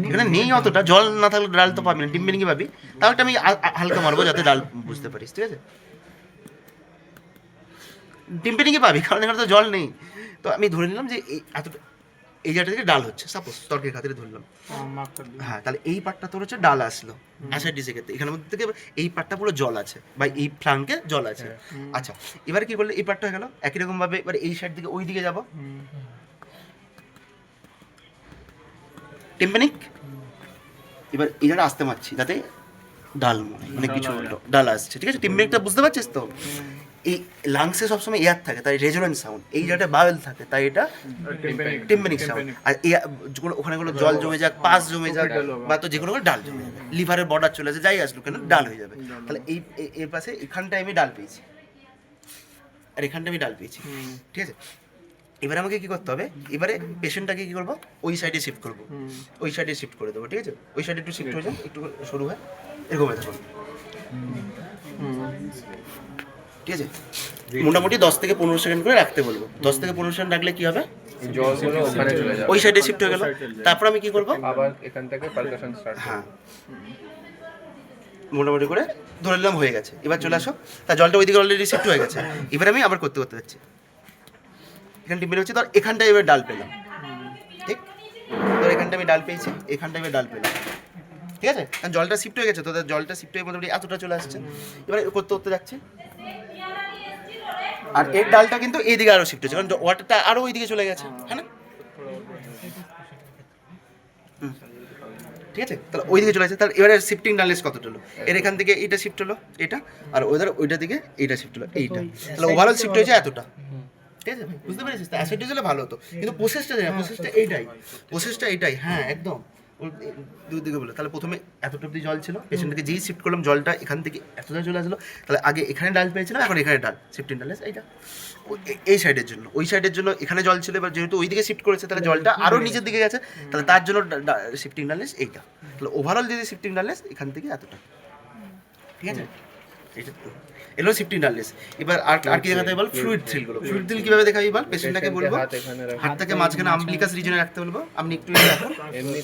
এখানে নেই অতটা, জল না থাকলে ডাল তো পাবি না, টিম্পানিং পাবি। তাও একটা আমি হালকা মারবো যাতে ডাল বুঝতে পারিস। ঠিক আছে? টিম্পানিংয়ে পাবি, কারণ এখানে তো জল নেই। তো আমি ধরে নিলাম যে এই জায়গাটা থেকে ডাল হচ্ছে, সাপোজ তর্কের খাতিরে ধরলাম। হ্যাঁ, তাহলে এই পার্টটা তোর হচ্ছে ডাল আসলো অ্যাসাইটিসের ক্ষেত্রে। এখানের মধ্যে থেকে এই পার্টটা পুরো জল আছে, বা এই ফ্লাঙ্কে জল আছে। আচ্ছা, এবারে কি করলে? এই পার্টটা হয়ে গেল। একই রকম ভাবে এবার এই সাইড থেকে ওই দিকে যাবো, টিম্পানিক। এবার এই জায়গাটা আসতে পারছি যাতে ডাল মানে কিছু ডাল আসছে। ঠিক আছে? টিম্পানিকটা বুঝতে পারছিস তো? এই লাংসে সবসময় এয়ার থাকে তাই রেজোনেন্ট সাউন্ড, এই জায়গাটা বাউল থাকে তাই এটা টিম্পানিক সাউন্ড। আর ওখানে কোনো জল জমে যাক, পাস জমে যাক, বা তো যে কোনো ডাল জমে যাবে, লিভারের বর্ডার চলে আসে, যাই আসলো কেন ডাল হয়ে যাবে। তাহলে এর পাশে এখানটায় আমি ডাল পেয়েছি, আর এখানটা আমি ডাল পেয়েছি, ঠিক আছে। এবারে আমাকে কি করতে হবে, এবারে পেশেন্টটাকে কি করবো, ওই সাইডে শিফট করবো, ওই সাইডে শিফট করে দেবো, ঠিক আছে। ওই সাইডে একটু শিফট হয়ে যান, একটু শুরু হয় এরকম হয়ে থাকুন, ঠিক আছে। মোটামুটি 10 থেকে 15 সেকেন্ড করে রাখতে বলবো। 10 থেকে 15 সেকেন্ড রাখলে কি হবে, জলগুলো ওখানে চলে যাবে, ওই সাইডে শিফট হয়ে গেল। তারপর আমি কি করবো, আবার এখান থেকে পালকেশন স্টার্ট। হ্যাঁ মোটামুটি করে ধরে নিলাম হয়ে গেছে। এবার চলে আসো, তা জলটা ওইদিকে অলরেডি শিফট হয়ে গেছে। এবার আমি আবার করতে যাচ্ছি, এখানটা বের হচ্ছে, ধর এখানটায় এবার ডাল পেলাম, ঠিক, ধর এখানটা আমি ডাল পেয়েছি, এখানটা এবার ডাল পেলাম, ঠিক আছে। কারণ জলটা শিফট হয়ে গেছে, তো জলটা শিফট হয়ে মোটামুটি এতটা চলে আসছে। এবার করতে যাচ্ছে, আর এর ডালটা কিন্তু এইদিকে আরো শিফট হচ্ছে, কারণ ওয়াটারটা আরো ওইদিকে চলে গেছে, হ্যাঁ না, ঠিক আছে। তাহলে ওইদিকে চলে গেছে, তাহলে এবারে শিফটিং ডালনেস কতটা হলো, এর এখান থেকে এইটা শিফট হলো, এটা, আর ওইটা দিকে এইটা শিফট হলো, এইটা, তাহলে ওভারঅল শিফট হয়েছে এতটা, ঠিক আছে ভাই, বুঝতে পেরেছিস? তো অ্যাসিড হলে ভালো হতো, কিন্তু প্রসেসটা জানি না, প্রসেসটা এইটাই, হ্যাঁ একদম দুদিকে বলে। তাহলে প্রথমে এতটা অব্দি জল ছিল, পেশেন্টকে যেই শিফট করলাম জলটা এখান থেকে এতটা চলে আসলো, তাহলে আগে এখানে ডাল পেয়েছিলাম, এখন এখানে ডাল, শিফটিং ডালনেস এইটা। এই সাইডের জন্য, ওই সাইডের জন্য এখানে জল ছিল, এবার যেহেতু ওই দিকে শিফট করেছে তাহলে জলটা আরও নিচের দিকে গেছে, তাহলে তার জন্য শিফটিং ডালনেস এইটা। তাহলে ওভারঅল যদি শিফটিং ডালনেস এখান থেকে এতটা, ঠিক আছে, এইটা এগুলো শিফটিং ডালনেস। এবার আর কি দেখাতে বল, ফ্লুইড থ্রিলগুলো। ফ্লুইড থ্রিল কীভাবে দেখাবি বল, পেশেন্টটাকে বলবো হাতটাকে মাঝখানে আম্বিলিকাস রিজনে রাখতে বলবো, আপনি একটু রাখুন, এমনি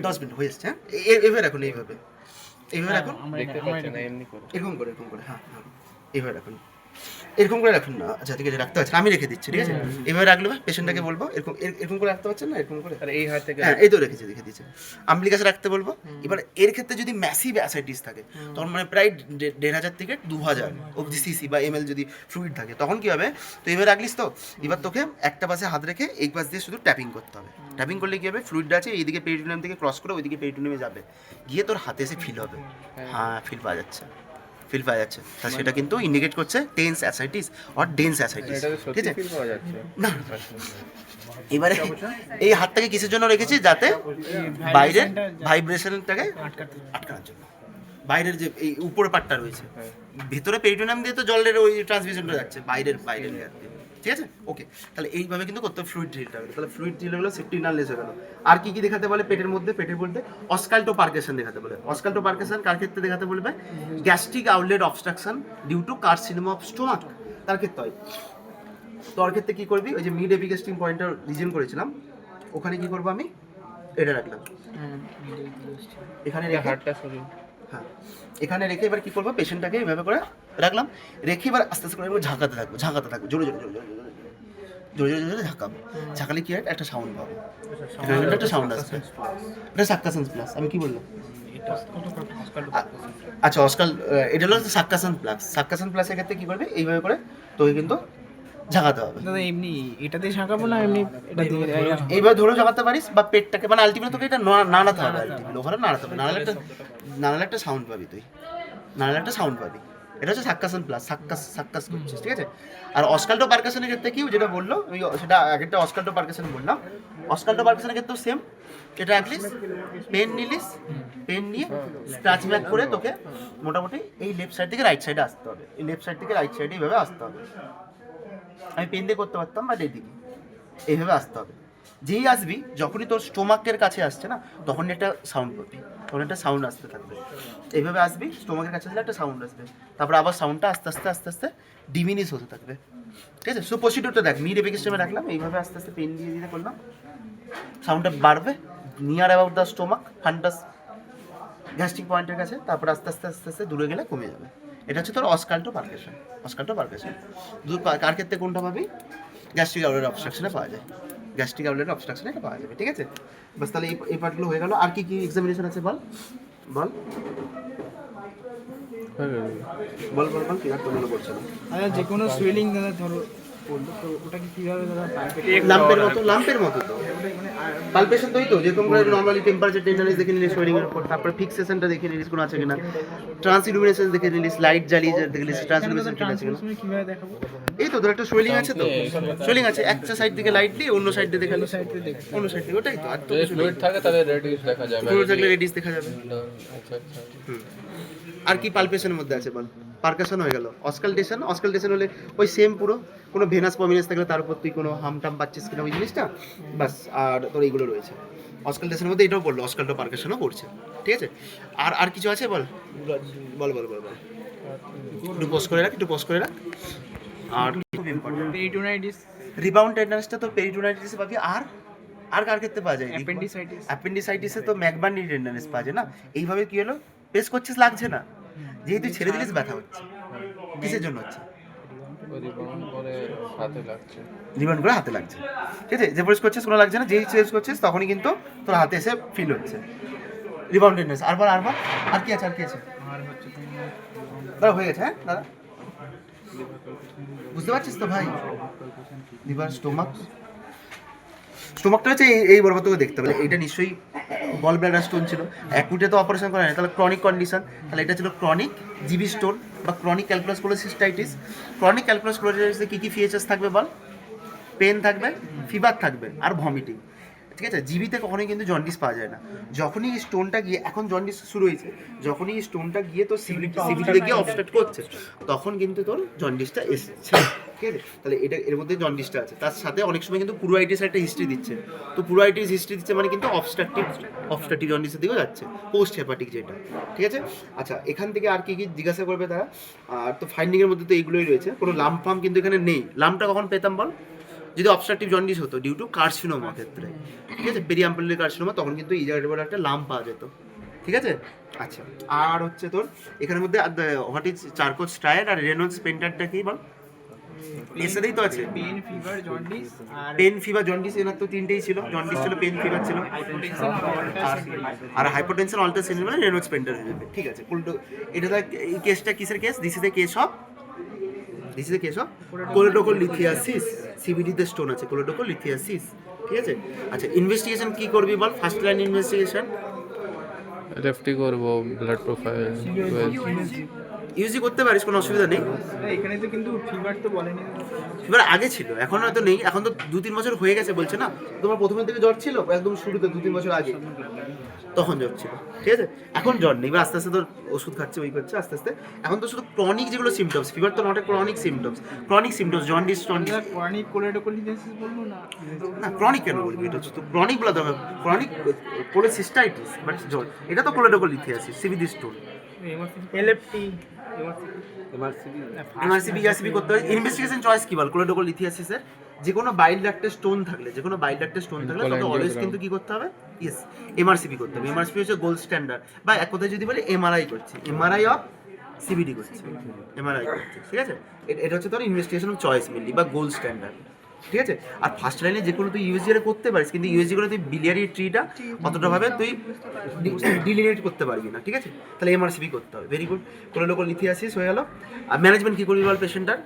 10 মিনিট হয়ে যাচ্ছে, হ্যাঁ এভাবে রাখুন, এইভাবে রাখুন, দেখতে পাচ্ছেন না, এমনি করে এরকম করে, হ্যাঁ এইভাবে রাখুন, এরকম করে রাখুন না, আচ্ছা ঠিক আছে রাখতে পারছেন, আমি রেখে দিচ্ছি, ঠিক আছে। এভাবে রাখলে পেশেন্টটাকে বলবো এরকম করে রাখতে পারছেন না, এরকম করে, আর এই হাত থেকে হ্যাঁ এই তো রেখে দিচ্ছে। আম্বিলিকাসে রাখতে বলবো। এবার এর ক্ষেত্রে যদি ম্যাসিভ অ্যাসাইটিস থাকে, তখন মানে প্রায় 1500 থেকে 2000 অবধি সিসি বা এমএল যদি ফ্লুইড থাকে, তখন কি হবে, তো এবার রাখলিস তো, এবার তোকে একটা পাশে হাত রেখে এই পাশ দিয়ে শুধু ট্যাপিং করতে হবে। ট্যাপিং করলে কি হবে, ফ্লুইডটা আছে এইদিকে পেরিটোনিয়াম থেকে ক্রস করে ওইদিকে পেরিটোনিয়ামে যাবে, গিয়ে তোর হাতে এসে ফিল হবে, হ্যাঁ ফিল পাওয়া যাচ্ছে, তা সেটা কিন্তু ইন্ডিকেট করছে tense ascites or dense ascites, এটা ঠিক আছে। সত্যি ফিল পাওয়া যাচ্ছে না এবারে এই হাতটাকে কিসের জন্য রেখেছি, যাতে বাইরের ভাইব্রেশনটাকে আটকানোর জন্য, বাইরের যে এই উপরের পার্টটা রয়েছে, ভেতরে পেরিটোনিয়াম দিয়ে তো জলের ওই ট্রান্সমিশনটা যাচ্ছে বাইরের লেয়ার দিয়ে, ঠিক আছে। ওকে, তাহলে এইভাবে কিন্তু করতে হবে ফ্লুইড ড্রিলটা। তাহলে ফ্লুইড ড্রিল হলো শিফটিং ডালনেস হয়ে গেল। আর কি দেখাতে বলে পেটের মধ্যে অসকাল্টো পার্কেশন দেখাতে বলে। অসকাল্টো পার্কেশন কার ক্ষেত্রে দেখাতে বলবে, gastric outlet obstruction due to carcinoma of stomach, তার ক্ষেত্রে হয়। তো ওর ক্ষেত্রে কী করবি, ওই যে মিড এপিগ্যাস্ট্রিক পয়েন্টটা রিজন করেছিলাম, ওখানে কি করবো আমি, এটা রাখলাম, এখানে রেখে হাতটা সরি, হ্যাঁ এখানে রেখে এবার কি করবো, পেশেন্টটাকে এইভাবে করে রাখলাম, রেখে এবার আস্তে আস্তে করে ঝাঁকাতে থাকবো, জোরে ঝাঁকাবো। ঝাঁকালে কি হয়, একটা সাউন্ড পাবো, একটা সাউন্ড আসবে, এটা সাক্কাসন প্লাস। আমি কি বললাম, আচ্ছা এটা হলো সাক্কাসন প্লাসের ক্ষেত্রে কি করবে, এইভাবে করে তোকে কিন্তু ঝাঁকাতে হবে। দাদা এমনি এটা দিয়ে ঝাঁকাবো না এমনি এটা দিয়ে এইভাবে ধরেও ঝাঁকাতে পারিস, বা পেটটাকে, মানে আলটিমেটলি তোকে এটা নাড়াতে হবে, ওভাবে নাড়াতে হবে, নাড়ালে একটা সাউন্ড পাবি, এটা হচ্ছে সাক্কাসন প্লাস, সাক্কাস করছিস, ঠিক আছে। আর অসকাল্টো পার্কাশনের ক্ষেত্রে কি, যেটা বললো আমি সেটা আগেরটা অসকাল্টো পার্কাশন বললাম, অসকাল্টো পার্কাশনের ক্ষেত্রেও সেম, এটা রাখলিস, পেন নিয়ে স্ক্র্যাচ ব্যাক করে তোকে মোটামুটি এই লেফট সাইড থেকে রাইট সাইডে আসতে হবে, এই লেফট সাইড থেকে রাইট সাইডে এইভাবে আসতে হবে। আমি পেন দিয়ে করতে পারতাম, বাট এইদিকে এইভাবে আসতে হবে। যেই আসবি, যখনই তোর স্টোমাকের কাছে আসছে না, তখন একটা সাউন্ড পাবি, তখন একটা সাউন্ড আসতে থাকবে। এইভাবে আসবি, স্টোমাকের কাছে আসলে একটা সাউন্ড আসবে, তারপর আবার সাউন্ডটা আস্তে আস্তে ডিমিনিশ হতে থাকবে, ঠিক আছে। সো প্রসিডিউরটা দেখ, মিড এপিগ্যাস্ট্রিয়ামে রাখলাম, এইভাবে আস্তে আস্তে পেন দিয়ে করলাম, সাউন্ডটা বাড়বে near about the stomach, ফান্টাস gastric পয়েন্টের কাছে, তারপর আস্তে আস্তে দূরে গেলে কমে যাবে। এটা হচ্ছে তোর অসকাল্টো পার্কেশন। কার ক্ষেত্রে কোনটা পাবি, গ্যাস্ট্রিক আউটলেট অবস্ট্রাকশনে পাওয়া যায়, এটা পাওয়া যাবে, ঠিক আছে। বাস তাহলে এই পার্টগুলো হয়ে গেল। আর কি এক্সামিনেশন আছে বল কি আর তো মনে পড়ছে না। আচ্ছা যে কোনো সুয়েলিং দাদা ধরো পড়লো, তো ওটা কি কিভাবে দাদা লাম্পের মতো তো পালপেশন তো যেরকম করে নরমালি টেম্পারেচার টেন্ডারেন্স দেখে নিলিস শোয়িং এর উপর, তারপরে ফিক্সেশনটা দেখে নিলিস কোনো আছে কিনা, ট্রান্সইলুমিনেশন দেখে নিলিস, লাইট জ্বালিয়ে দেখে নিলিস ট্রান্সইলুমিনেশন ঠিক আছে কিনা। কিভাবে দেখাবো? এই তো তোর একটা শোয়িং আছে তো, শোয়িং আছে একটা সাইড থেকে লাইট দিয়ে অন্য সাইড দিয়ে দেখালো, অন্য সাইড থেকে ওটাই তো। আর তো যদি ফ্লুইড থাকে তাহলে রেডিউস দেখা যাবে। ফ্লুইড থাকলে রেডিস দেখা যাবে। আচ্ছা আচ্ছা। আর কি পালপেশনের মধ্যে আছে বল? পারকাশন হয়ে গেল। অসকালটেশন হলে ওই সেম পুরো কোনো ভেনাস প্রমিনেন্স থাকলে তার উপর তুই কোনো হামটাম পাচ্ছিস কিনা ওই জিনিসটা বাস। আর তোর এইগুলো রয়েছে অসকালটেশনের মধ্যে, এটাও বললো অসকাল্টো পারকাশনও করছে, ঠিক আছে। আর কিছু আছে বল বল বল বল বল একটু পোস্ট করে রাখ। আর খুব ইম্পর্টেন্ট পেরিটোনাইটিস, রিবাউন্ড টেন্ডারেন্সটা তো পেরিটোনাইটিসে পাবি। আর কার ক্ষেত্রে পাওয়া যায়? অ্যাপেন্ডিসাইটিসে তো ম্যাকবার্নি টেন্ডারেন্স পাওয়া যায় না। এইভাবে কি হলো, পেস করছিস লাগছে না, যেহেতু ছেড়ে দিলিস ব্যথা হচ্ছে। কিসের জন্য হচ্ছে? রিবাউন্ড করে হাতে লাগছে। রিবাউন্ড করে হাতে লাগছে, ঠিক আছে। যে প্রেস করছিস কোনো লাগছে না, যেই চেঞ্জ করছিস তখনই কিন্তু তোর হাতে এসে ফিল হচ্ছে রিবাউন্ড টেন্ডারেন্স। আর কি আছে? আর হচ্ছে দাদা হয়ে গেছে, হ্যাঁ দাদা বুঝতে পারছিস তো ভাই? লিভার, স্টোমাকটা হচ্ছে এই বরাবর তোকে দেখতে হবে। এটা নিশ্চয়ই গল ব্লাডার স্টোন ছিল, অ্যাকুটে তো অপারেশন করা হয়, তাহলে ক্রনিক কন্ডিশন, তাহলে এটা ছিল ক্রনিক জিবি স্টোন বা ক্রনিক ক্যালকুলাস কোলোসিস্টাইটিস। ক্রনিক ক্যালকুলাস কোলোসিস্টাইটিসে কী ফিচার্স থাকবে বল? পেন থাকবে, ফিভার থাকবে আর ভমিটিং, ঠিক আছে। জিবিতে কখনোই কিন্তু জন্ডিস পাওয়া যায় না। যখনই এই স্টোনটা গিয়ে, এখন জন্ডিস শুরু হয়েছে, যখনই এই স্টোনটা গিয়ে তোর সিভিটিতে গিয়ে অবস্ট্রাক্ট করছে, তখন কিন্তু তোর জন্ডিসটা এসছে, ঠিক আছে। তাহলে এর মধ্যে জন্ডিসটা আছে, তার সাথে অনেক সময় কিন্তু পুরোআইটিসের একটা হিস্ট্রি দিচ্ছে। তো পুরোআইটিস হিস্ট্রি দিচ্ছে মানে কিন্তু অবস্ট্রাকটিভ জন্ডিসের দিকেও যাচ্ছে, পোস্ট হেপাটিক যেটা, ঠিক আছে। আচ্ছা, এখান থেকে আর কি জিজ্ঞাসা করবে তারা? আর তো ফাইন্ডিংয়ের মধ্যে তো এইগুলোই রয়েছে। কোনো লাম্প কিন্তু এখানে নেই। লাম্পটা কখন পেতাম বল? যদি অবস্ট্রাকটিভ জন্ডিস হতো ডিউ টু কার্সিনোমা ক্ষেত্রে, ঠিক আছে, পেরিয়াম্পুলারি কার্সিনোমা, তখন কিন্তু এই জায়গাটার বলে একটা লাম্প পাওয়া যেত, ঠিক আছে। আচ্ছা, আর হচ্ছে তোর এখানের মধ্যে হোয়াট ইজ চারকোল স্ট্রায়াড আর রেনল্ডস পেন্টারটা কি বল? এসেই তো আছে পেন, ফিভার, জন্ডিস আর পেন, ফিভার, জন্ডিস, এনার তো তিনটেই ছিল। জন্ডিস ছিল, পেন, ফিভার ছিল, আর হাইপোটেনশন অল্টার সিন্ড্রোম মানে রেনল্ডস পেন্টার হয়ে যাবে, ঠিক আছে। উল্টো এটা এই কেসটা কিসের case? This is the case of choledocholithiasis. সিবিডিতে স্টোন আছে, কোলেডোকোলিথিয়াসিস, ঠিক আছে। আচ্ছা, ইনভেস্টিগেশন কি করবি বল? ফার্স্ট লাইন ইনভেস্টিগেশন রেফটি করব, ব্লাড প্রোফাইল, ইউজি করতে পারিস, কোনো অসুবিধা নেই। এখানে তো কিন্তু ফিভার তো বলেনি। এবার আগে ছিল, এখন হয়তো নেই। এখন তো 2-3 বছর হয়ে গেছে বলছে না। তোমার প্রথমের দিকে জ্বর ছিল একদম শুরুতে 2-3 বছর আগে, তখন জ্বর ছিল, ঠিক আছে। এখন জ্বর নেই, এবার আস্তে আস্তে তোর ওষুধ খাচ্ছে, ওই করছে আস্তে আস্তে। এখন তো শুধু ক্রনিক যেগুলো সিমটমস, ফিভার তো not a chronic symptoms, jaundice, chronic choledocholithiasis বলবো না? না ক্রনিক কেন বলবি? এটা হচ্ছে তো ক্রনিক বলা যাবে, ক্রনিক কোলেসিস্টাইটিস, বাট জ্বর, এটা তো কোলেডোকোলিথিয়াসিস, সিবিডি স্টোন। এলএফটি, এমআরসিবি, ইয়ারসিবি করতে হয়। ইনভেস্টিগেশন চয়েস কি বল? কোলেডোকোলিথিয়াসিসের যে কোনো বাইল ডাক্টের স্টোন থাকলে, তবে অলওয়েজ কিন্তু কি করতে হবে? ইয়েস, এমআরসিবি করতে হবে। এমআরসিবি হচ্ছে গোল্ড স্ট্যান্ডার্ড, বা এক কথায় যদি বলি এমআরআই করছে, এমআরআই অফ সিবিডি করছে, ঠিক আছে। এটা হচ্ছে তোর ইনভেস্টিগেশন অফ চয়েস মেনলি, বা গোল্ড স্ট্যান্ডার্ড, ঠিক আছে। আর ফার্স্ট লাইনে যে কোনো তুই ইউএসজি করতে পারিস, কিন্তু ইউএসজি করে তুই বিলিয়ারি ট্রিটা অতটা ভাবে তুই ডিলিনেট করতে পারবি না, ঠিক আছে। তাহলে এমআরসিবি করতে হবে। ভেরি গুড, কোলেডোকোলিথিয়াসিস হয়ে গেল। আর ম্যানেজমেন্ট কী করবি বল পেশেন্টটার?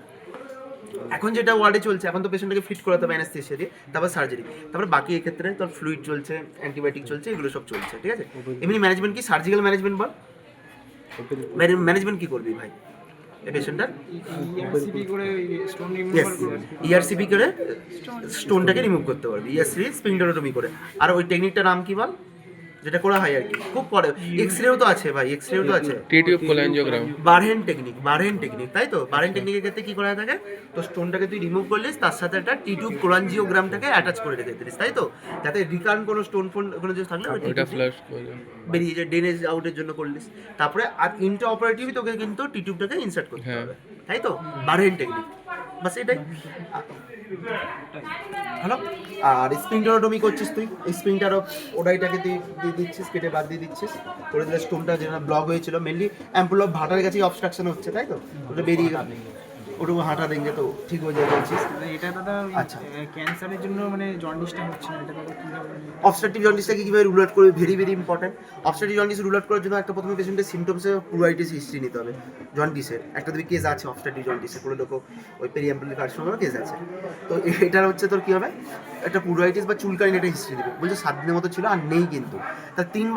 এখন যেটা ওয়ার্ডে চলছে, এখন তো পেশেন্টটাকে ফিট করাতে হবে অ্যানেস্থেসিয়া দিয়ে, তারপর সার্জারি, তারপরে বাকি এক্ষেত্রে তোর ফ্লুইড চলছে, অ্যান্টিবায়োটিক চলছে, এগুলো সব চলছে, ঠিক আছে। এমনি ম্যানেজমেন্ট কি? সার্জিক্যাল ম্যানেজমেন্ট বল, ম্যানেজমেন্ট কী করবি ভাই এই পেশেন্টটার? ইআরসিপি করে স্টোন রিমুভ করবে, ইআরসিপি করে স্টোনটাকে রিমুভ করতে পারবি, ইআরসিপি স্পিংডারোটমি করে। আর ওই টেকনিকটার নাম কি বল, যেটা করা হয় আর কি খুব পরে? এক্সরেও তো আছে ভাই, এক্সরেও তো আছে, টিটিউব কোলাঞ্জিওগ্রাম, বারহেন টেকনিক, তাই তো? বারহেন টেকনিকের ক্ষেত্রে কি করা থাকে? তো স্টোনটাকে তুই রিমুভ করলিস, তার সাথে একটা টিটিউব কোলাঞ্জিওগ্রামটাকে অ্যাটাচ করে রেখে দিলিস, তাই তো? যাতে রিকার্ন কোনো স্টোন ওখানে যে থাকলে ওটা ফ্ল্যাশ করে বেরিয়ে যায়, ড্রেনেজ আউটের জন্য করলিস। তারপরে আর ইন্টার অপারেটিভই তোকে কিন্তু টিটিউবটাকে ইনসার্ট করতে হবে, তাই তো? বারহেন টেকনিক, বাস এটাই। হ্যালো, আর স্প্রিংটারোটমি করছিস তুই, স্প্রিংটারও ওডাইটাকে তুই দিয়ে দিচ্ছিস, কেটে বাদ দিয়ে দিচ্ছিস, করে দিলে স্টোনটা যেটা ব্লক হয়েছিল, মেনলি অ্যাম্পুল অফ ভাটার কাছেই অবস্ট্রাকশন হচ্ছে, তাই তো? ওটা বেরিয়ে গেল, ওটুকু হাঁটা দেंगे তো ঠিক হয়ে যাবে বলছিস। মানে এটা দাদা আচ্ছা। ক্যান্সারের জন্য মানে জন্ডিসটা হচ্ছে না, এটা দাদা কীভাবে মানে অবস্ট্রাকটিভ জন্ডিসটাকে কীভাবে রুল আউট করবে, very very important. Obstructive jaundice rule out করার জন্য একটা প্রথমে পেশেন্টের সিমটমসে প্লুরাইটিস হিস্ট্রি নিতে হবে। জন্ডিসের একটা তুমি কেস আছে অবস্ট্রাকটিভ জন্ডিসে, কোনো লোক ওই পেরিঅ্যাম্বুলার কার্সিনোমার কেস আছে। তো এটার হচ্ছে তোর কী হবে, একটা প্লুরাইটিস বা চুলকানি একটা হিস্ট্রি দেবে। বলছে 7 দিনের মতো ছিল, আর নেই কিন্তু। তার 3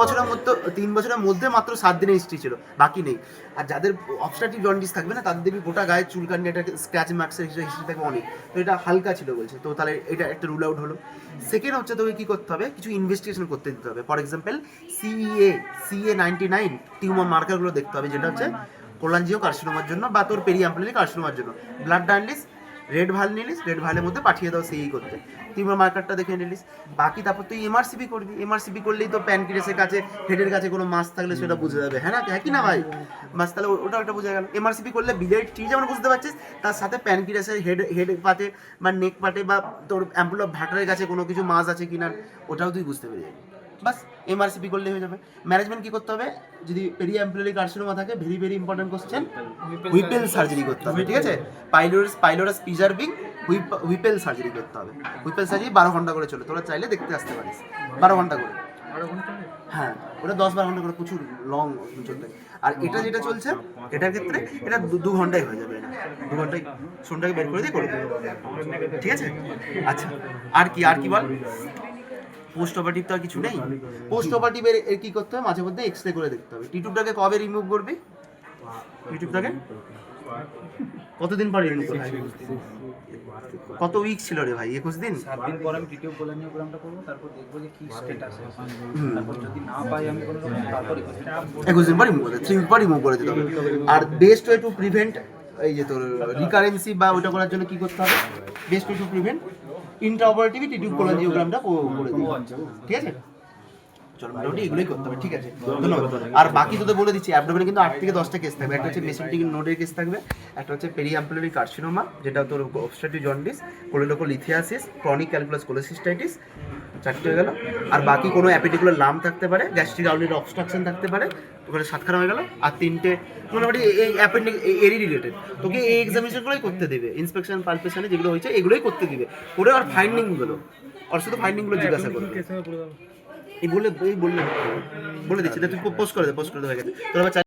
বছরের মধ্যে মাত্র 7 দিনের হিস্ট্রি ছিল, বাকি নেই। আর যাদের অবস্ট্রাকটিভ জন্ডিস থাকবে না, তাদের দেখবি গোটা গায়ে চুলকানি, একটা স্ক্র্যাচ মার্কসের হিস্ট্রি থাকবে অনেক। তো এটা হালকা ছিল বলছে, তো তাহলে এটা একটা রুল আউট হলো। সেকেন্ড হচ্ছে তোকে কী করতে হবে, কিছু ইনভেস্টিগেশন করতে দিতে হবে। ফর এক্সাম্পল CA99 টিউমার মার্কারগুলো দেখতে হবে, যেটা হচ্ছে কোলাঞ্জিও কার্সিনোমার জন্য বা তোর পেরিঅ্যাম্বুলারি কার্সিনোমার জন্য। ব্লাড আনলিস, রেড ভাল নিলিস, রেড ভালের মধ্যে পাঠিয়ে দাও সিই করতে, টিউমার মার্কারটা দেখে নিলিস। বাকি তারপর তুই এমআরসিপি করবি। এমআরসিপি করলেই তো প্যানক্রিয়াসের কাছে, হেডের কাছে কোনো মাস থাকলে সেটা বুঝে যাবে। হ্যাঁ না, হ্যাঁ কি না ভাই? মাস তাহলে ওটা একটা বোঝা গেল। এমআরসিপি করলে বিলের টি যেমন বুঝতে পারছিস, তার সাথে প্যানক্রিয়াসের হেড পাটে বা নেক পাটে বা তোর অ্যাম্পুল অফ ভাটারের কাছে কোনো কিছু মাস আছে কিনা, ওটাও তুই বুঝতে পেরে যাবি। বাস এমআরসিপি করলেই হয়ে যাবে। ম্যানেজমেন্ট কী করতে হবে, যদি পেরিঅ্যাম্পুলারি কার্সিনোমা থাকে, very very important question, Whipple surgery করতে হবে, ঠিক আছে? পাইলোরাস প্রিজার্ভিং হুইপেল সার্জারি করতে হবে। হুইপেল সার্জারি 12 ঘন্টা করে চলে, তোরা চাইলে দেখতে আসতে পারিস। 12 ঘন্টা করে, হ্যাঁ ওটা 10-12 ঘন্টা করে, প্রচুর লং চলতে। আর এটা যেটা চলছে, এটার ক্ষেত্রে এটা 2 ঘন্টায় হয়ে যাবে। না 2 ঘন্টায় শোনটাকে বের করে দিয়ে করে দেবে, ঠিক আছে? আচ্ছা, আর কি বল? পোস্ট অপারেটিভ তো আর কিছু নেই। পোস্ট অপারেটিভের কী করতে হবে, মাঝে মধ্যে এক্সরে করে দেখতে হবে। টিউবটাকে কবে রিমুভ করবি? টিউবটাকে কতদিন পর রিমুভ করবি? কত উইক ছিল রে ভাই? 21 দিন। 7 দিন পর আমি দ্বিতীয় কোলাঞ্জিওগ্রামটা করবো, তারপর দেখবো যে কি স্টেটাস আছে। তারপর যদি না পাই আমি কোনো রকম, তারপর 21 দিন পর রিমুভ করে, 3 উইক পর রিমুভ করে দিতে হবে। আর বেস্ট ওয়ে টু প্রিভেন্ট এই যে তোর রিকারেন্সি বা ওইটা করার জন্য কি করতে হবে, best way to prevent intraoperative tube কোলাঞ্জিওগ্রামটা করে দিই, ঠিক আছে? চলো মোটামুটি এগুলোই করতে হবে, ঠিক আছে? ধন্যবাদ। আর বাকি তোদের বলে দিচ্ছি, অ্যাবডোমেনে কিন্তু 8 থেকে 10টা কেস থাকবে। একটা হচ্ছে মেসেন্টিক নোডের কেস থাকবে, একটা হচ্ছে পেরিঅ্যাম্পুলারি কার্সিনোমা, যেটা তোর অবস্ট্রাকটিভ জন্ডিস, কোলোলোকোলিথিয়াসিস, ক্রনিক ক্যালকুলাস কোলোসিস্টাইটিস, 4টে হয়ে গেল। আর বাকি কোনো অ্যাপেটিকুলার লাম থাকতে পারে, গ্যাস্ট্রিক আউটলেট অবস্ট্রাকশন থাকতে পারে, ওখানে 7খানা হয়ে গেল। আর 3টে মোটামুটি এই অ্যাপেন্ডিক এরই রিলেটেড। তোকে এই এক্সামিনেশনগুলোই করতে দেবে, ইন্সপেকশন পালপেশনে যেগুলো হয়েছে এগুলোই করতে দিবে করে। আর ফাইন্ডিংগুলো, আর শুধু ফাইন্ডিংগুলো জিজ্ঞাসা করবে। এই বলে দিচ্ছি, তুই পোস্ট করে দে হয়ে গেছে তোর আবার